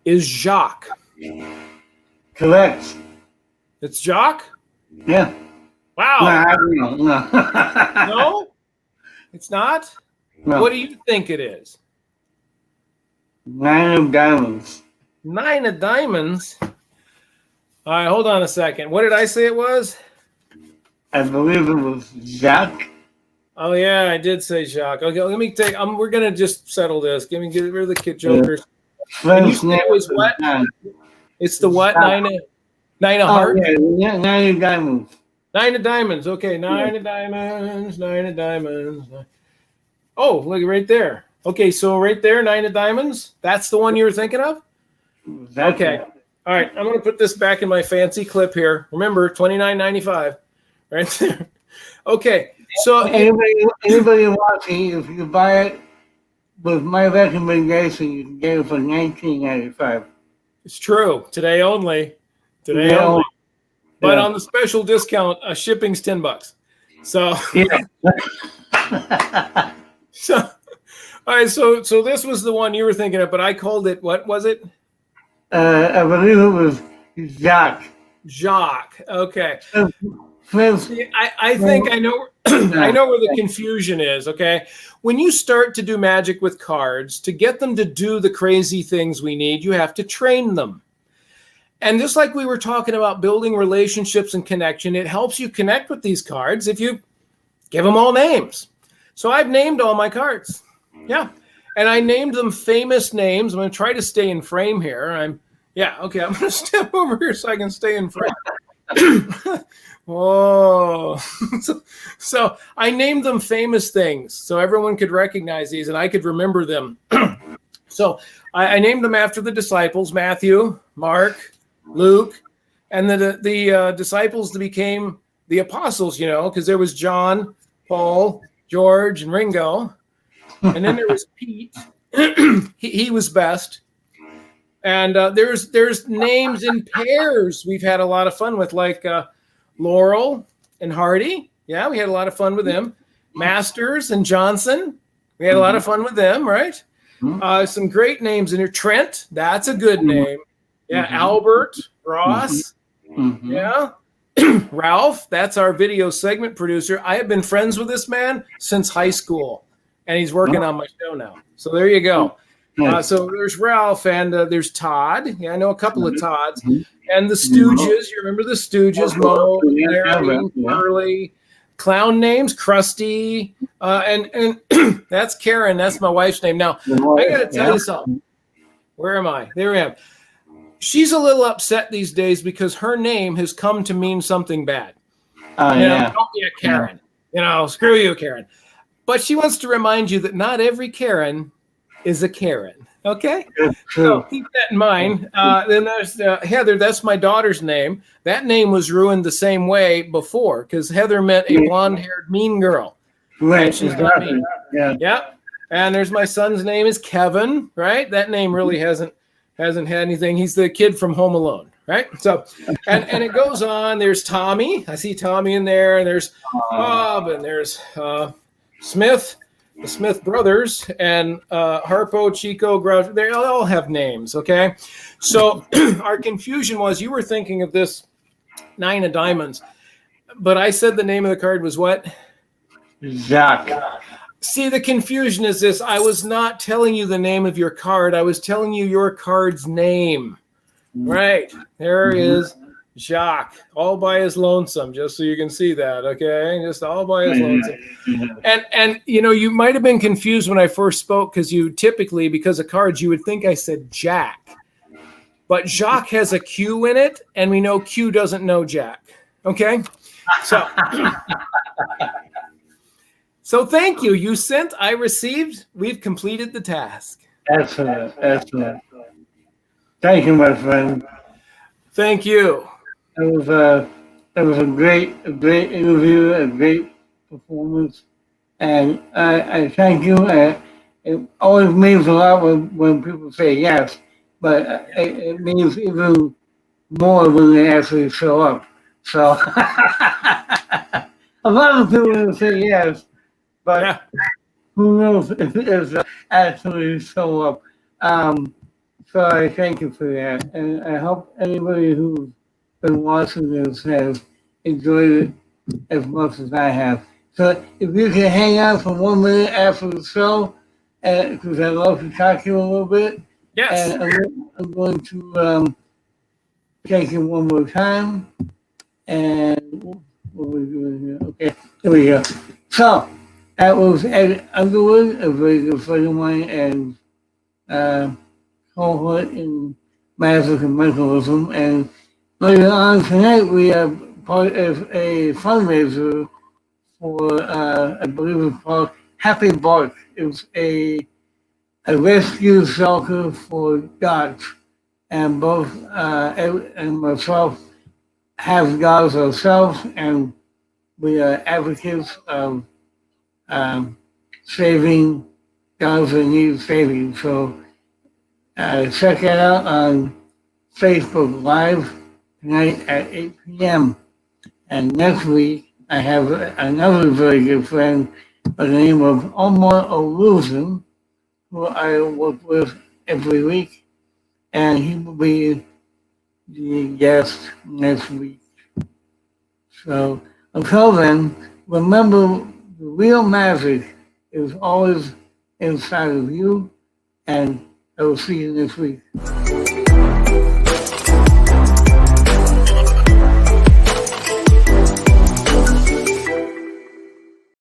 [SPEAKER 3] is Jacques.
[SPEAKER 1] Correct.
[SPEAKER 3] It's Jacques?
[SPEAKER 1] Yeah.
[SPEAKER 3] Wow.
[SPEAKER 1] No.
[SPEAKER 3] No? It's not?
[SPEAKER 1] No.
[SPEAKER 3] What do you think it is?
[SPEAKER 1] 9 of diamonds.
[SPEAKER 3] 9 of diamonds? All right, hold on a second. What did I say it was?
[SPEAKER 1] I believe it was Jacques.
[SPEAKER 3] Oh, yeah, I did say Jacques. Okay, let me take, we're going to just settle this. Get rid of the kid jokers. And you said it was what? It's the what? Nine of hearts?
[SPEAKER 1] Yeah, 9 of diamonds.
[SPEAKER 3] 9 of diamonds. Okay, 9 of diamonds, 9 of diamonds. Oh, look right there. Okay, so right there, 9 of diamonds. That's the one you were thinking of? Okay. All right, I'm going to put this back in my fancy clip here. Remember, $29.95 right there. Okay, so
[SPEAKER 1] anybody watching, if you buy it with my recommendation, you can get it for $19.95.
[SPEAKER 3] It's true. Today only. Today only. But on the special discount, shipping's $10. So
[SPEAKER 1] yeah.
[SPEAKER 3] All right. So this was the one you were thinking of, but I called it. What was it?
[SPEAKER 1] I believe it was Jacques.
[SPEAKER 3] Jacques. Okay. See, I think I know. I know where the confusion is. Okay. When you start to do magic with cards, to get them to do the crazy things we need, you have to train them. And just like we were talking about building relationships and connection, it helps you connect with these cards if you give them all names. So I've named all my cards. Yeah. And I named them famous names. I'm going to try to stay in frame here. I'm going to step over here so I can stay in frame. Whoa. So I named them famous things so everyone could recognize these and I could remember them. So I named them after the disciples, Matthew, Mark, Luke, and the disciples that became the apostles, because there was John, Paul, George, and Ringo. And then there was Pete. he was best. And there's names in pairs we've had a lot of fun with, like Laurel and Hardy. Yeah, we had a lot of fun with them. Masters and Johnson. We had a lot of fun with them, right? Some great names in here. Trent, that's a good name. Yeah, Albert, Ross. Yeah. Ralph, that's our video segment producer. I have been friends with this man since high school, and he's working on my show now. So there you go. So there's Ralph, and there's Todd. Yeah, I know a couple of Todds. And the Stooges. You remember the Stooges? Mo, Larry, Curly. Clown names, Krusty. And that's Karen. That's my wife's name. Now, I got to tell you something. Where am I? There I am. She's a little upset these days because her name has come to mean something bad. Don't be a Karen. Screw you, Karen. But she wants to remind you that not every Karen is a Karen. Okay? So keep that in mind. Then there's Heather. That's my daughter's name. That name was ruined the same way before because Heather meant a blonde-haired mean girl.
[SPEAKER 1] Right.
[SPEAKER 3] And she's not mean. Yeah. And there's my son's name is Kevin, right? That name really hasn't had anything. He's the kid from Home Alone, right? So, and it goes on. There's Tommy. I see Tommy in there. And there's Bob, and there's Smith, the Smith brothers, and Harpo, Chico, Grouch. They all have names, okay? So our confusion was you were thinking of this 9 of diamonds, but I said the name of the card was what?
[SPEAKER 1] Jacques.
[SPEAKER 3] See, the confusion is this. I was not telling you the name of your card. I was telling you your card's name. Right. There is Jacques, all by his lonesome, just so you can see that, okay? Just all by his lonesome. And you might have been confused when I first spoke because you typically, because of cards, you would think I said Jack. But Jacques has a Q in it, and we know Q doesn't know Jack, okay? So... So thank you. You sent, I received. We've completed the task.
[SPEAKER 1] Excellent. Thank you, my friend.
[SPEAKER 3] Thank you.
[SPEAKER 1] It was a great interview, a great performance, and I thank you. It always means a lot when people say yes, but it means even more when they actually show up. So a lot of people will say yes. But who knows if it actually show up. So I thank you for that. And I hope anybody who's been watching this has enjoyed it as much as I have. So if you can hang out for 1 minute after the show, because I'd love to talk to you a little bit.
[SPEAKER 3] Yes.
[SPEAKER 1] And I'm going to thank you one more time. And what are we doing here? Okay, here we go. So, that was Ed Underwood, a very good friend of mine and cohort in magic and mentalism. And later on tonight, we are part of a fundraiser for, I believe it's called Happy Bark. It's a rescue shelter for dogs. And both Ed and myself have dogs ourselves, and we are advocates of saving dogs that need saving. So check it out on Facebook Live tonight at 8 p.m. And next week, I have another very good friend by the name of Omar Illusion, who I work with every week, and he will be the guest next week. So until then, remember, the real magic is always inside of you, and I will see you next week.